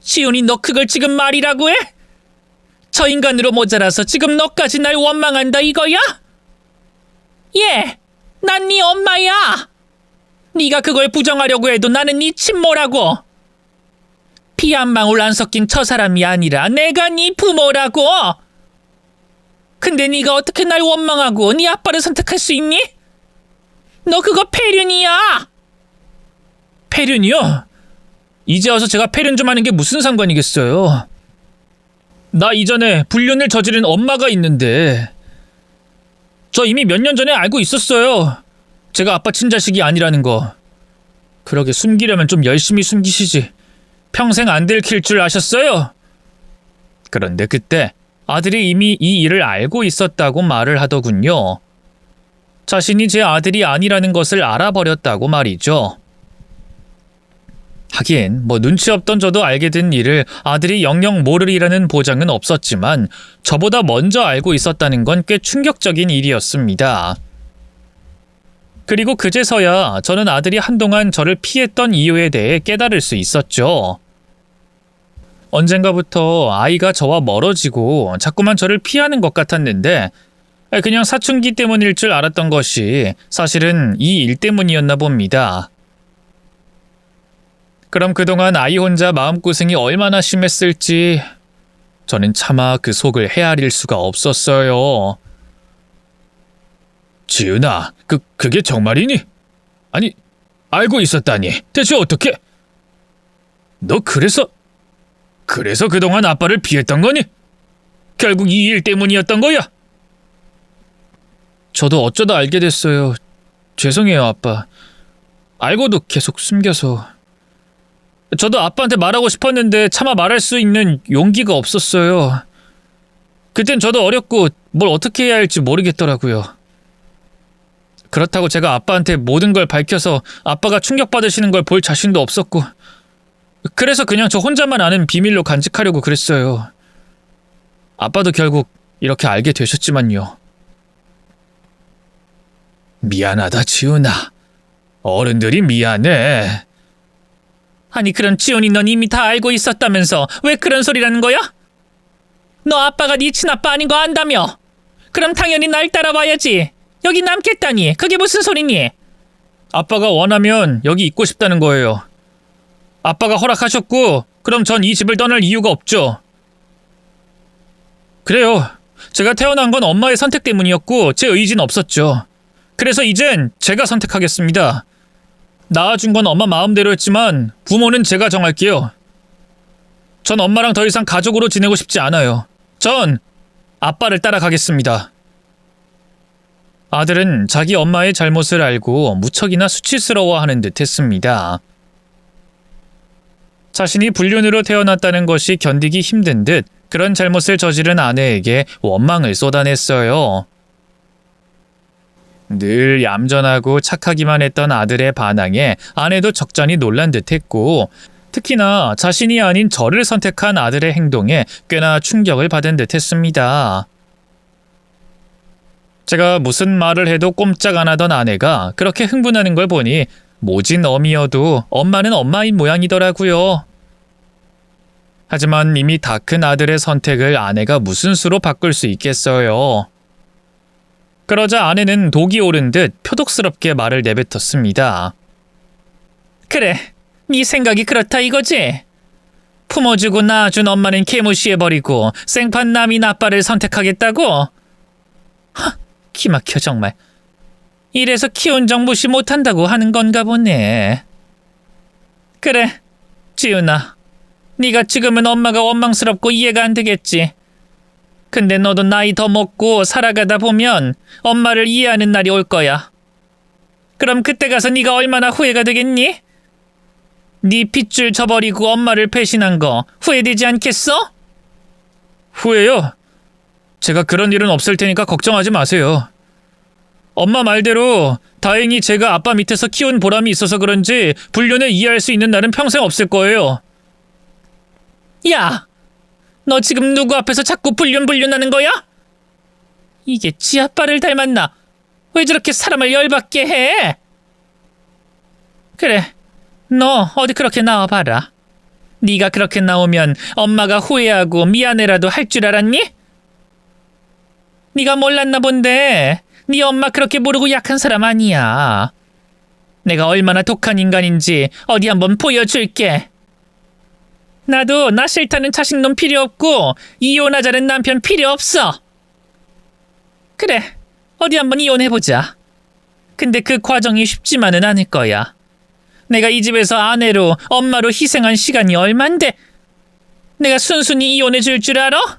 지훈이 너 그걸 지금 말이라고 해? 저 인간으로 모자라서 지금 너까지 날 원망한다 이거야? 예, 난 네 엄마야. 네가 그걸 부정하려고 해도 나는 네 친모라고. 피 한 방울 안 섞인 저 사람이 아니라 내가 네 부모라고. 근데 네가 어떻게 날 원망하고 네 아빠를 선택할 수 있니? 너 그거 폐륜이야. 폐륜이요? 이제 와서 제가 폐륜 좀 하는 게 무슨 상관이겠어요. 나 이전에 불륜을 저지른 엄마가 있는데 저 이미 몇 년 전에 알고 있었어요. 제가 아빠 친자식이 아니라는 거. 그러게 숨기려면 좀 열심히 숨기시지. 평생 안 들킬 줄 아셨어요? 그런데 그때 아들이 이미 이 일을 알고 있었다고 말을 하더군요. 자신이 제 아들이 아니라는 것을 알아버렸다고 말이죠. 하긴 뭐 눈치 없던 저도 알게 된 일을 아들이 영영 모르리라는 보장은 없었지만 저보다 먼저 알고 있었다는 건 꽤 충격적인 일이었습니다. 그리고 그제서야 저는 아들이 한동안 저를 피했던 이유에 대해 깨달을 수 있었죠. 언젠가부터 아이가 저와 멀어지고 자꾸만 저를 피하는 것 같았는데 그냥 사춘기 때문일 줄 알았던 것이 사실은 이 일 때문이었나 봅니다. 그럼 그동안 아이 혼자 마음고생이 얼마나 심했을지 저는 차마 그 속을 헤아릴 수가 없었어요. 지은아, 그게 정말이니? 아니, 알고 있었다니. 대체 어떻게? 너 그래서 그동안 아빠를 피했던 거니? 결국 이 일 때문이었던 거야? 저도 어쩌다 알게 됐어요. 죄송해요, 아빠. 알고도 계속 숨겨서. 저도 아빠한테 말하고 싶었는데 차마 말할 수 있는 용기가 없었어요. 그땐 저도 어렸고 뭘 어떻게 해야 할지 모르겠더라고요. 그렇다고 제가 아빠한테 모든 걸 밝혀서 아빠가 충격받으시는 걸 볼 자신도 없었고 그래서 그냥 저 혼자만 아는 비밀로 간직하려고 그랬어요. 아빠도 결국 이렇게 알게 되셨지만요. 미안하다, 지훈아. 어른들이 미안해. 아니 그럼 지훈이 넌 이미 다 알고 있었다면서 왜 그런 소리라는 거야? 너 아빠가 네 친아빠 아닌 거 안다며? 그럼 당연히 날 따라와야지. 여기 남겠다니. 그게 무슨 소리니? 아빠가 원하면 여기 있고 싶다는 거예요. 아빠가 허락하셨고 그럼 전 이 집을 떠날 이유가 없죠. 그래요. 제가 태어난 건 엄마의 선택 때문이었고 제 의지는 없었죠. 그래서 이젠 제가 선택하겠습니다. 낳아준 건 엄마 마음대로였지만 부모는 제가 정할게요. 전 엄마랑 더 이상 가족으로 지내고 싶지 않아요. 전 아빠를 따라가겠습니다. 아들은 자기 엄마의 잘못을 알고 무척이나 수치스러워하는 듯 했습니다. 자신이 불륜으로 태어났다는 것이 견디기 힘든 듯 그런 잘못을 저지른 아내에게 원망을 쏟아냈어요. 늘 얌전하고 착하기만 했던 아들의 반항에 아내도 적잖이 놀란 듯 했고, 특히나 자신이 아닌 저를 선택한 아들의 행동에 꽤나 충격을 받은 듯 했습니다. 제가 무슨 말을 해도 꼼짝 안 하던 아내가 그렇게 흥분하는 걸 보니 모진 어미여도 엄마는 엄마인 모양이더라고요. 하지만 이미 다 큰 아들의 선택을 아내가 무슨 수로 바꿀 수 있겠어요. 그러자 아내는 독이 오른 듯 표독스럽게 말을 내뱉었습니다. 그래, 네 생각이 그렇다 이거지? 품어주고 낳아준 엄마는 개무시해버리고 생판 남인 아빠를 선택하겠다고? 기막혀 정말. 이래서 키운 정 무시 못한다고 하는 건가 보네. 그래, 지훈아. 네가 지금은 엄마가 원망스럽고 이해가 안 되겠지. 근데 너도 나이 더 먹고 살아가다 보면 엄마를 이해하는 날이 올 거야. 그럼 그때 가서 네가 얼마나 후회가 되겠니? 네 핏줄 저버리고 엄마를 배신한 거 후회되지 않겠어? 후회요? 제가 그런 일은 없을 테니까 걱정하지 마세요. 엄마 말대로 다행히 제가 아빠 밑에서 키운 보람이 있어서 그런지 불륜을 이해할 수 있는 날은 평생 없을 거예요. 야! 너 지금 누구 앞에서 자꾸 불륜하는 거야? 이게 지 아빠를 닮았나? 왜 저렇게 사람을 열받게 해? 그래, 너 어디 그렇게 나와봐라. 네가 그렇게 나오면 엄마가 후회하고 미안해라도 할 줄 알았니? 네가 몰랐나 본데 네 엄마 그렇게 모르고 약한 사람 아니야. 내가 얼마나 독한 인간인지 어디 한번 보여줄게. 나도 나 싫다는 자식놈 필요 없고 이혼하자는 남편 필요 없어. 그래, 어디 한번 이혼해보자. 근데 그 과정이 쉽지만은 않을 거야. 내가 이 집에서 아내로 엄마로 희생한 시간이 얼만데 내가 순순히 이혼해줄 줄 알아?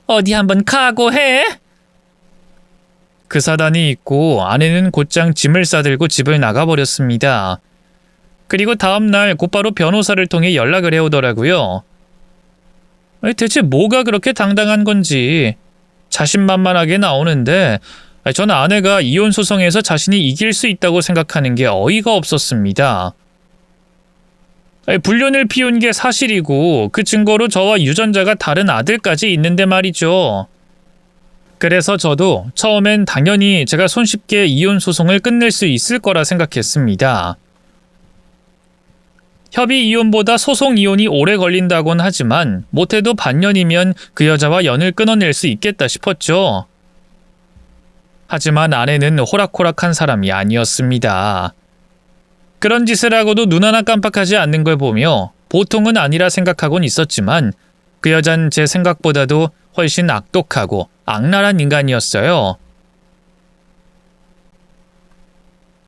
어디 한번 각오해. 그 사단이 있고 아내는 곧장 짐을 싸들고 집을 나가버렸습니다. 그리고 다음날 곧바로 변호사를 통해 연락을 해오더라고요. 대체 뭐가 그렇게 당당한 건지 자신만만하게 나오는데 전 아내가 이혼 소송에서 자신이 이길 수 있다고 생각하는 게 어이가 없었습니다. 불륜을 피운 게 사실이고 그 증거로 저와 유전자가 다른 아들까지 있는데 말이죠. 그래서 저도 처음엔 당연히 제가 손쉽게 이혼 소송을 끝낼 수 있을 거라 생각했습니다. 협의 이혼보다 소송 이혼이 오래 걸린다곤 하지만 못해도 반년이면 그 여자와 연을 끊어낼 수 있겠다 싶었죠. 하지만 아내는 호락호락한 사람이 아니었습니다. 그런 짓을 하고도 눈 하나 깜빡하지 않는 걸 보며 보통은 아니라 생각하곤 있었지만 그 여잔 제 생각보다도 훨씬 악독하고 악랄한 인간이었어요.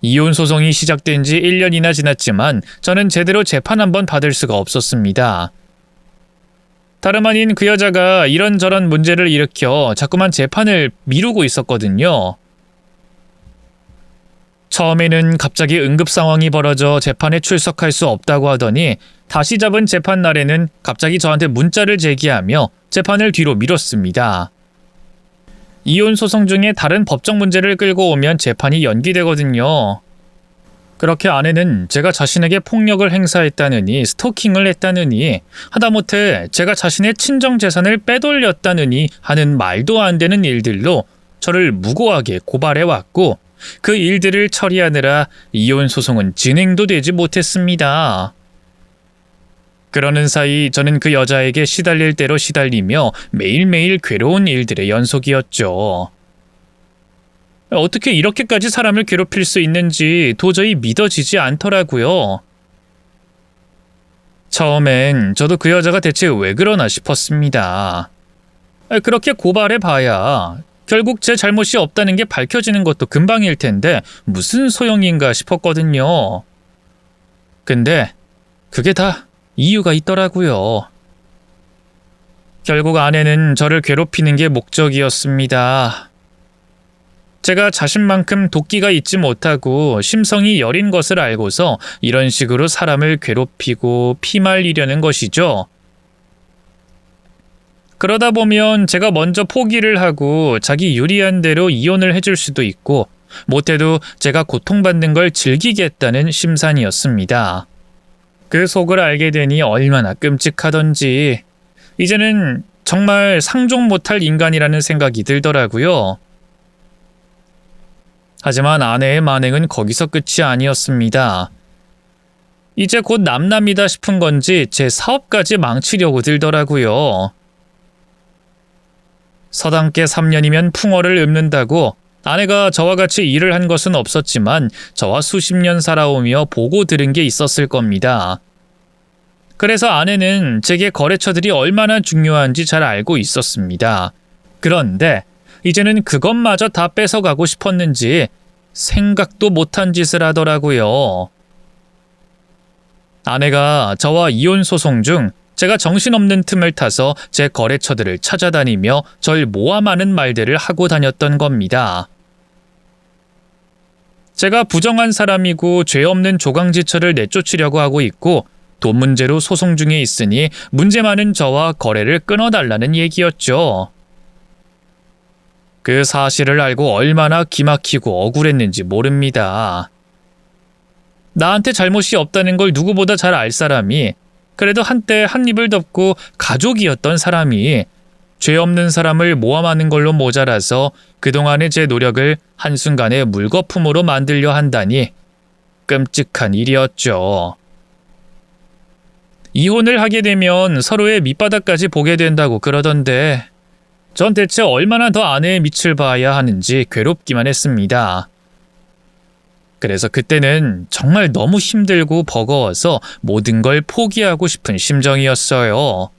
이혼 소송이 시작된 지 1년이나 지났지만 저는 제대로 재판 한번 받을 수가 없었습니다. 다름 아닌 그 여자가 이런저런 문제를 일으켜 자꾸만 재판을 미루고 있었거든요. 처음에는 갑자기 응급 상황이 벌어져 재판에 출석할 수 없다고 하더니 다시 잡은 재판 날에는 갑자기 저한테 문자를 제기하며 재판을 뒤로 미뤘습니다. 이혼 소송 중에 다른 법적 문제를 끌고 오면 재판이 연기되거든요. 그렇게 아내는 제가 자신에게 폭력을 행사했다느니 스토킹을 했다느니 하다못해 제가 자신의 친정 재산을 빼돌렸다느니 하는 말도 안 되는 일들로 저를 무고하게 고발해왔고 그 일들을 처리하느라 이혼 소송은 진행도 되지 못했습니다. 그러는 사이 저는 그 여자에게 시달릴 대로 시달리며 매일매일 괴로운 일들의 연속이었죠. 어떻게 이렇게까지 사람을 괴롭힐 수 있는지 도저히 믿어지지 않더라고요. 처음엔 저도 그 여자가 대체 왜 그러나 싶었습니다. 그렇게 고발해봐야 결국 제 잘못이 없다는 게 밝혀지는 것도 금방일 텐데 무슨 소용인가 싶었거든요. 근데 그게 다 이유가 있더라고요. 결국 아내는 저를 괴롭히는 게 목적이었습니다. 제가 자신만큼 도끼가 있지 못하고 심성이 여린 것을 알고서 이런 식으로 사람을 괴롭히고 피말리려는 것이죠. 그러다 보면 제가 먼저 포기를 하고 자기 유리한 대로 이혼을 해줄 수도 있고 못해도 제가 고통받는 걸 즐기겠다는 심산이었습니다. 그 속을 알게 되니 얼마나 끔찍하던지 이제는 정말 상종 못할 인간이라는 생각이 들더라고요. 하지만 아내의 만행은 거기서 끝이 아니었습니다. 이제 곧 남남이다 싶은 건지 제 사업까지 망치려고 들더라고요. 서당께 3년이면 풍어를 읊는다고 아내가 저와 같이 일을 한 것은 없었지만 저와 수십 년 살아오며 보고 들은 게 있었을 겁니다. 그래서 아내는 제게 거래처들이 얼마나 중요한지 잘 알고 있었습니다. 그런데 이제는 그것마저 다 뺏어가고 싶었는지 생각도 못한 짓을 하더라고요. 아내가 저와 이혼 소송 중 제가 정신없는 틈을 타서 제 거래처들을 찾아다니며 절 모함하는 말들을 하고 다녔던 겁니다. 제가 부정한 사람이고 죄 없는 조강지처를 내쫓으려고 하고 있고 돈 문제로 소송 중에 있으니 문제 많은 저와 거래를 끊어달라는 얘기였죠. 그 사실을 알고 얼마나 기막히고 억울했는지 모릅니다. 나한테 잘못이 없다는 걸 누구보다 잘 알 사람이 그래도 한때 한 입을 덮고 가족이었던 사람이 죄 없는 사람을 모함하는 걸로 모자라서 그동안의 제 노력을 한순간에 물거품으로 만들려 한다니 끔찍한 일이었죠. 이혼을 하게 되면 서로의 밑바닥까지 보게 된다고 그러던데 전 대체 얼마나 더 아내의 밑을 봐야 하는지 괴롭기만 했습니다. 그래서 그때는 정말 너무 힘들고 버거워서 모든 걸 포기하고 싶은 심정이었어요.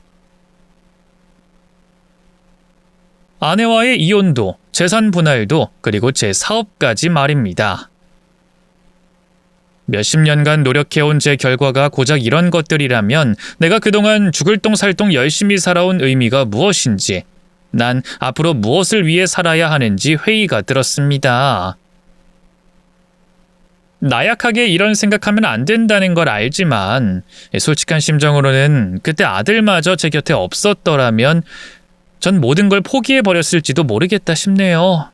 아내와의 이혼도, 재산 분할도, 그리고 제 사업까지 말입니다. 몇십 년간 노력해온 제 결과가 고작 이런 것들이라면 내가 그동안 죽을 똥 살 똥 열심히 살아온 의미가 무엇인지, 난 앞으로 무엇을 위해 살아야 하는지 회의가 들었습니다. 나약하게 이런 생각하면 안 된다는 걸 알지만 솔직한 심정으로는 그때 아들마저 제 곁에 없었더라면 전 모든 걸 포기해버렸을지도 모르겠다 싶네요.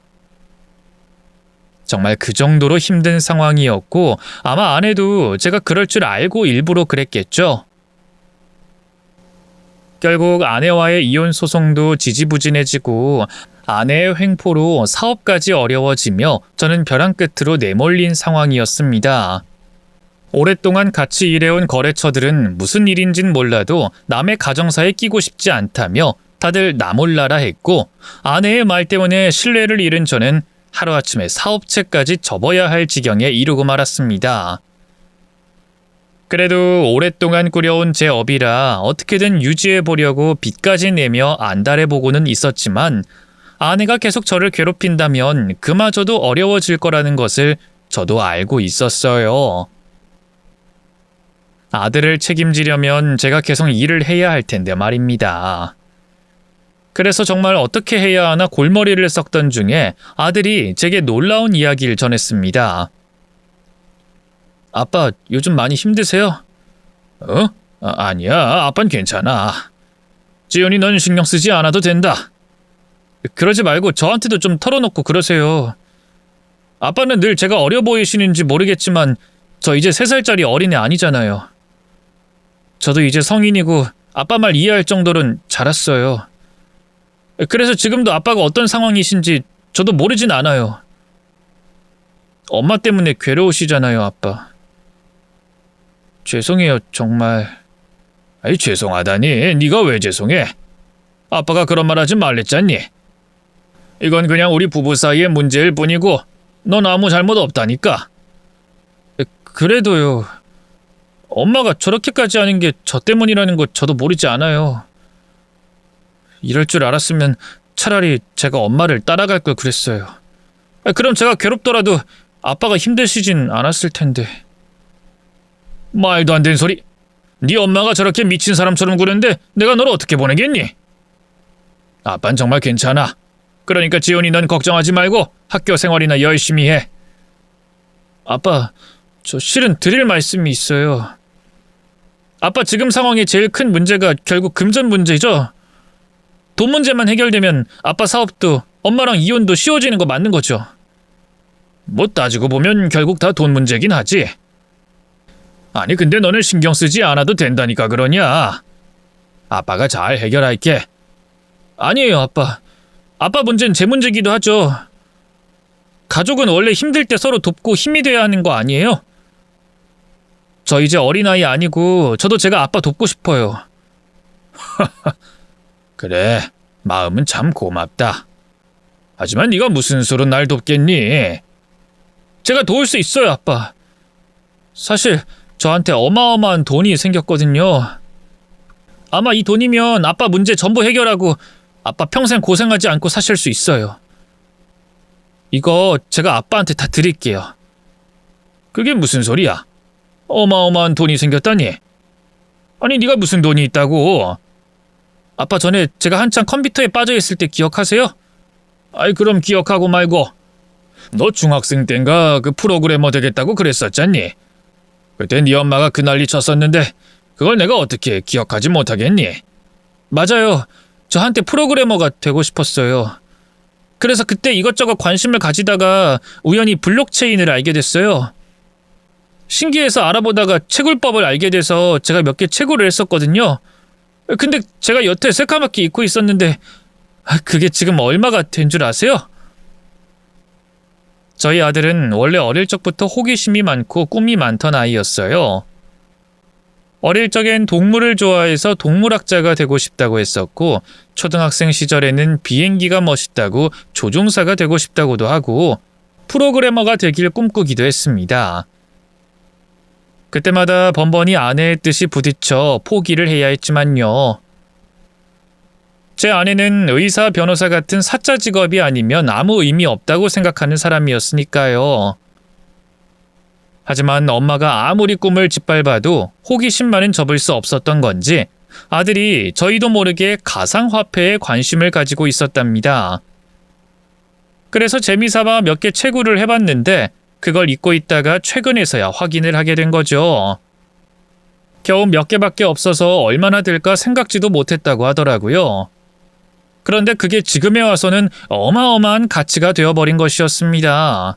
정말 그 정도로 힘든 상황이었고 아마 아내도 제가 그럴 줄 알고 일부러 그랬겠죠. 결국 아내와의 이혼 소송도 지지부진해지고 아내의 횡포로 사업까지 어려워지며 저는 벼랑 끝으로 내몰린 상황이었습니다. 오랫동안 같이 일해온 거래처들은 무슨 일인진 몰라도 남의 가정사에 끼고 싶지 않다며 다들 나 몰라라 했고 아내의 말 때문에 신뢰를 잃은 저는 하루아침에 사업체까지 접어야 할 지경에 이르고 말았습니다. 그래도 오랫동안 꾸려온 제 업이라 어떻게든 유지해보려고 빚까지 내며 안달해보고는 있었지만 아내가 계속 저를 괴롭힌다면 그마저도 어려워질 거라는 것을 저도 알고 있었어요. 아들을 책임지려면 제가 계속 일을 해야 할 텐데 말입니다. 그래서 정말 어떻게 해야 하나 골머리를 썩던 중에 아들이 제게 놀라운 이야기를 전했습니다. 아빠, 요즘 많이 힘드세요? 아니야, 아빤 괜찮아. 지연이 넌 신경 쓰지 않아도 된다. 그러지 말고 저한테도 좀 털어놓고 그러세요. 아빠는 늘 제가 어려 보이시는지 모르겠지만 저 이제 3살짜리 어린애 아니잖아요. 저도 이제 성인이고 아빠 말 이해할 정도는 자랐어요. 그래서 지금도 아빠가 어떤 상황이신지 저도 모르진 않아요. 엄마 때문에 괴로우시잖아요, 아빠. 죄송해요, 정말. 아이, 죄송하다니. 네가 왜 죄송해? 아빠가 그런 말 하지 말랬잖니. 이건 그냥 우리 부부 사이의 문제일 뿐이고 넌 아무 잘못 없다니까. 그래도요. 엄마가 저렇게까지 하는 게 저 때문이라는 거 저도 모르지 않아요. 이럴 줄 알았으면 차라리 제가 엄마를 따라갈 걸 그랬어요. 그럼 제가 괴롭더라도 아빠가 힘드시진 않았을 텐데. 말도 안 되는 소리. 네 엄마가 저렇게 미친 사람처럼 구는데 내가 널 어떻게 보내겠니? 아빤 정말 괜찮아. 그러니까 지훈이 넌 걱정하지 말고 학교 생활이나 열심히 해. 아빠, 저 실은 드릴 말씀이 있어요. 아빠 지금 상황의 제일 큰 문제가 결국 금전 문제죠? 돈 문제만 해결되면 아빠 사업도 엄마랑 이혼도 쉬워지는 거 맞는 거죠? 뭐 따지고 보면 결국 다 돈 문제긴 하지. 아니 근데 너는 신경 쓰지 않아도 된다니까 그러냐. 아빠가 잘 해결할게. 아니에요, 아빠. 아빠 문제는 제 문제기도 하죠. 가족은 원래 힘들 때 서로 돕고 힘이 돼야 하는 거 아니에요? 저 이제 어린아이 아니고 저도 제가 아빠 돕고 싶어요. 그래, 마음은 참 고맙다. 하지만 네가 무슨 수로 날 돕겠니? 제가 도울 수 있어요, 아빠. 사실 저한테 어마어마한 돈이 생겼거든요. 아마 이 돈이면 아빠 문제 전부 해결하고 아빠 평생 고생하지 않고 사실 수 있어요. 이거 제가 아빠한테 다 드릴게요. 그게 무슨 소리야? 어마어마한 돈이 생겼다니? 아니 네가 무슨 돈이 있다고? 아빠 전에 제가 한창 컴퓨터에 빠져있을 때 기억하세요? 아이 그럼 기억하고 말고. 너 중학생 땐가 그 프로그래머 되겠다고 그랬었잖니? 그때 네 엄마가 그 난리 쳤었는데 그걸 내가 어떻게 기억하지 못하겠니? 맞아요. 저 한때 프로그래머가 되고 싶었어요. 그래서 그때 이것저것 관심을 가지다가 우연히 블록체인을 알게 됐어요. 신기해서 알아보다가 채굴법을 알게 돼서 제가 몇 개 채굴을 했었거든요. 근데 제가 여태 새까맣게 잊고 있었는데 그게 지금 얼마가 된 줄 아세요? 저희 아들은 원래 어릴 적부터 호기심이 많고 꿈이 많던 아이였어요. 어릴 적엔 동물을 좋아해서 동물학자가 되고 싶다고 했었고 초등학생 시절에는 비행기가 멋있다고 조종사가 되고 싶다고도 하고 프로그래머가 되길 꿈꾸기도 했습니다. 그때마다 번번이 아내의 뜻이 부딪혀 포기를 해야 했지만요. 제 아내는 의사, 변호사 같은 사자 직업이 아니면 아무 의미 없다고 생각하는 사람이었으니까요. 하지만 엄마가 아무리 꿈을 짓밟아도 호기심만은 접을 수 없었던 건지 아들이 저희도 모르게 가상화폐에 관심을 가지고 있었답니다. 그래서 재미삼아 몇 개 채굴을 해봤는데 그걸 잊고 있다가 최근에서야 확인을 하게 된 거죠. 겨우 몇 개밖에 없어서 얼마나 될까 생각지도 못했다고 하더라고요. 그런데 그게 지금에 와서는 어마어마한 가치가 되어버린 것이었습니다.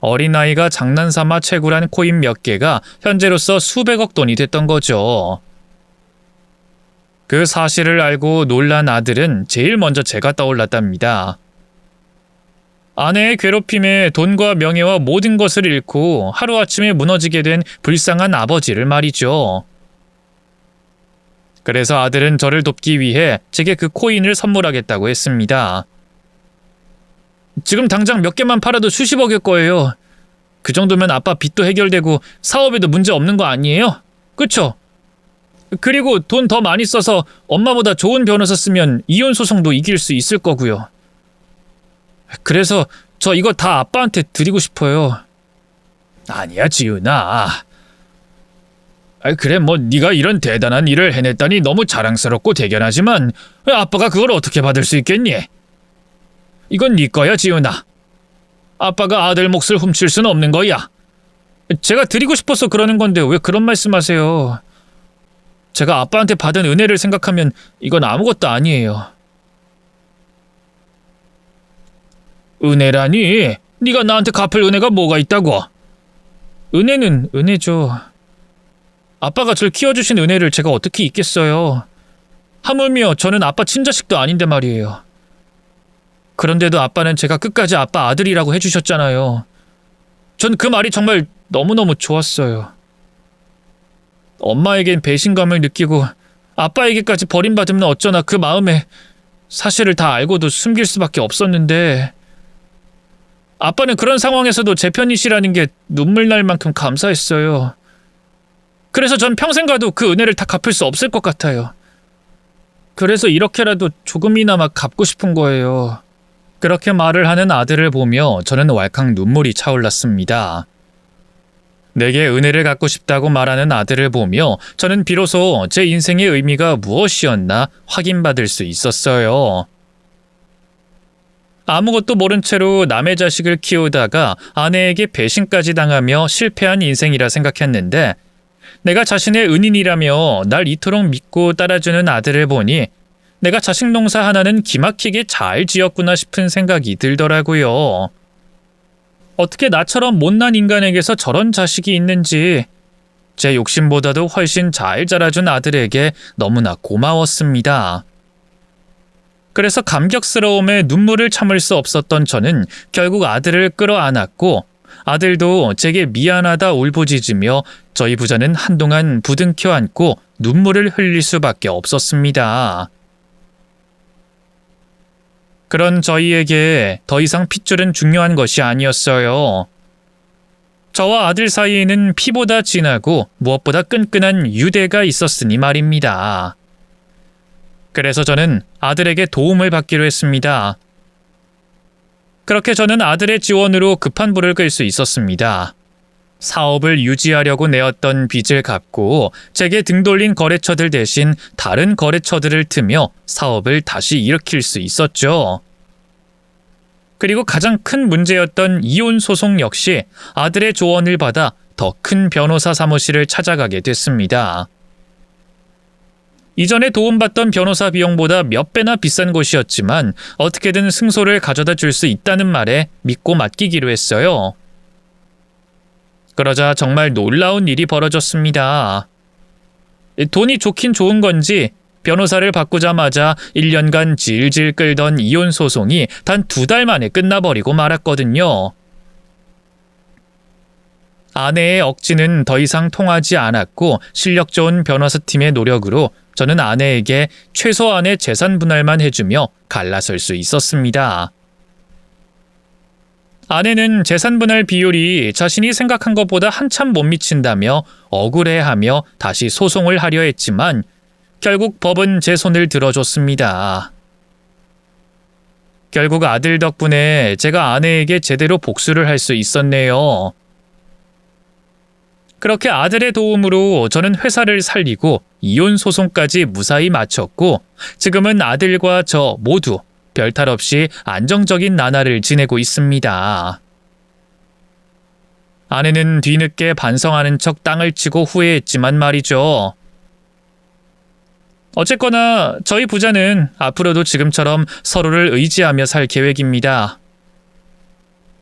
어린아이가 장난삼아 채굴한 코인 몇 개가 현재로서 수백억 돈이 됐던 거죠. 그 사실을 알고 놀란 아들은 제일 먼저 제가 떠올랐답니다. 아내의 괴롭힘에 돈과 명예와 모든 것을 잃고 하루아침에 무너지게 된 불쌍한 아버지를 말이죠. 그래서 아들은 저를 돕기 위해 제게 그 코인을 선물하겠다고 했습니다. 지금 당장 몇 개만 팔아도 수십억일 거예요. 그 정도면 아빠 빚도 해결되고 사업에도 문제 없는 거 아니에요? 그쵸? 그리고 돈 더 많이 써서 엄마보다 좋은 변호사 쓰면 이혼 소송도 이길 수 있을 거고요. 그래서 저 이거 다 아빠한테 드리고 싶어요. 아니야 지훈아. 그래 뭐 네가 이런 대단한 일을 해냈다니 너무 자랑스럽고 대견하지만 아빠가 그걸 어떻게 받을 수 있겠니? 이건 네 거야 지훈아. 아빠가 아들 몫을 훔칠 수는 없는 거야. 제가 드리고 싶어서 그러는 건데 왜 그런 말씀하세요? 제가 아빠한테 받은 은혜를 생각하면 이건 아무것도 아니에요. 은혜라니? 네가 나한테 갚을 은혜가 뭐가 있다고? 은혜는 은혜죠. 아빠가 절 키워주신 은혜를 제가 어떻게 잊겠어요. 하물며 저는 아빠 친자식도 아닌데 말이에요. 그런데도 아빠는 제가 끝까지 아빠 아들이라고 해주셨잖아요. 전 그 말이 정말 너무너무 좋았어요. 엄마에겐 배신감을 느끼고 아빠에게까지 버림받으면 어쩌나 그 마음에 사실을 다 알고도 숨길 수밖에 없었는데 아빠는 그런 상황에서도 제 편이시라는 게 눈물 날 만큼 감사했어요. 그래서 전 평생 가도 그 은혜를 다 갚을 수 없을 것 같아요. 그래서 이렇게라도 조금이나마 갚고 싶은 거예요. 그렇게 말을 하는 아들을 보며 저는 왈칵 눈물이 차올랐습니다. 내게 은혜를 갚고 싶다고 말하는 아들을 보며 저는 비로소 제 인생의 의미가 무엇이었나 확인받을 수 있었어요. 아무것도 모른 채로 남의 자식을 키우다가 아내에게 배신까지 당하며 실패한 인생이라 생각했는데 내가 자신의 은인이라며 날 이토록 믿고 따라주는 아들을 보니 내가 자식 농사 하나는 기막히게 잘 지었구나 싶은 생각이 들더라고요. 어떻게 나처럼 못난 인간에게서 저런 자식이 있는지 제 욕심보다도 훨씬 잘 자라준 아들에게 너무나 고마웠습니다. 그래서 감격스러움에 눈물을 참을 수 없었던 저는 결국 아들을 끌어안았고 아들도 제게 미안하다 울부짖으며 저희 부자는 한동안 부둥켜 안고 눈물을 흘릴 수밖에 없었습니다. 그런 저희에게 더 이상 핏줄은 중요한 것이 아니었어요. 저와 아들 사이에는 피보다 진하고 무엇보다 끈끈한 유대가 있었으니 말입니다. 그래서 저는 아들에게 도움을 받기로 했습니다. 그렇게 저는 아들의 지원으로 급한 불을 끌 수 있었습니다. 사업을 유지하려고 내었던 빚을 갚고 제게 등 돌린 거래처들 대신 다른 거래처들을 트며 사업을 다시 일으킬 수 있었죠. 그리고 가장 큰 문제였던 이혼 소송 역시 아들의 조언을 받아 더 큰 변호사 사무실을 찾아가게 됐습니다. 이전에 도움받던 변호사 비용보다 몇 배나 비싼 곳이었지만 어떻게든 승소를 가져다 줄 수 있다는 말에 믿고 맡기기로 했어요. 그러자 정말 놀라운 일이 벌어졌습니다. 돈이 좋긴 좋은 건지 변호사를 바꾸자마자 1년간 질질 끌던 이혼 소송이 단 2달 만에 끝나버리고 말았거든요. 아내의 억지는 더 이상 통하지 않았고 실력 좋은 변호사팀의 노력으로 저는 아내에게 최소한의 재산 분할만 해주며 갈라설 수 있었습니다. 아내는 재산 분할 비율이 자신이 생각한 것보다 한참 못 미친다며 억울해하며 다시 소송을 하려 했지만 결국 법은 제 손을 들어줬습니다. 결국 아들 덕분에 제가 아내에게 제대로 복수를 할 수 있었네요. 그렇게 아들의 도움으로 저는 회사를 살리고 이혼 소송까지 무사히 마쳤고 지금은 아들과 저 모두 별탈 없이 안정적인 나날을 지내고 있습니다. 아내는 뒤늦게 반성하는 척 땅을 치고 후회했지만 말이죠. 어쨌거나 저희 부자는 앞으로도 지금처럼 서로를 의지하며 살 계획입니다.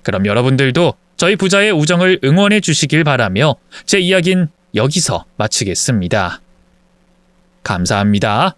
그럼 여러분들도 저희 부자의 우정을 응원해 주시길 바라며 제 이야기는 여기서 마치겠습니다. 감사합니다.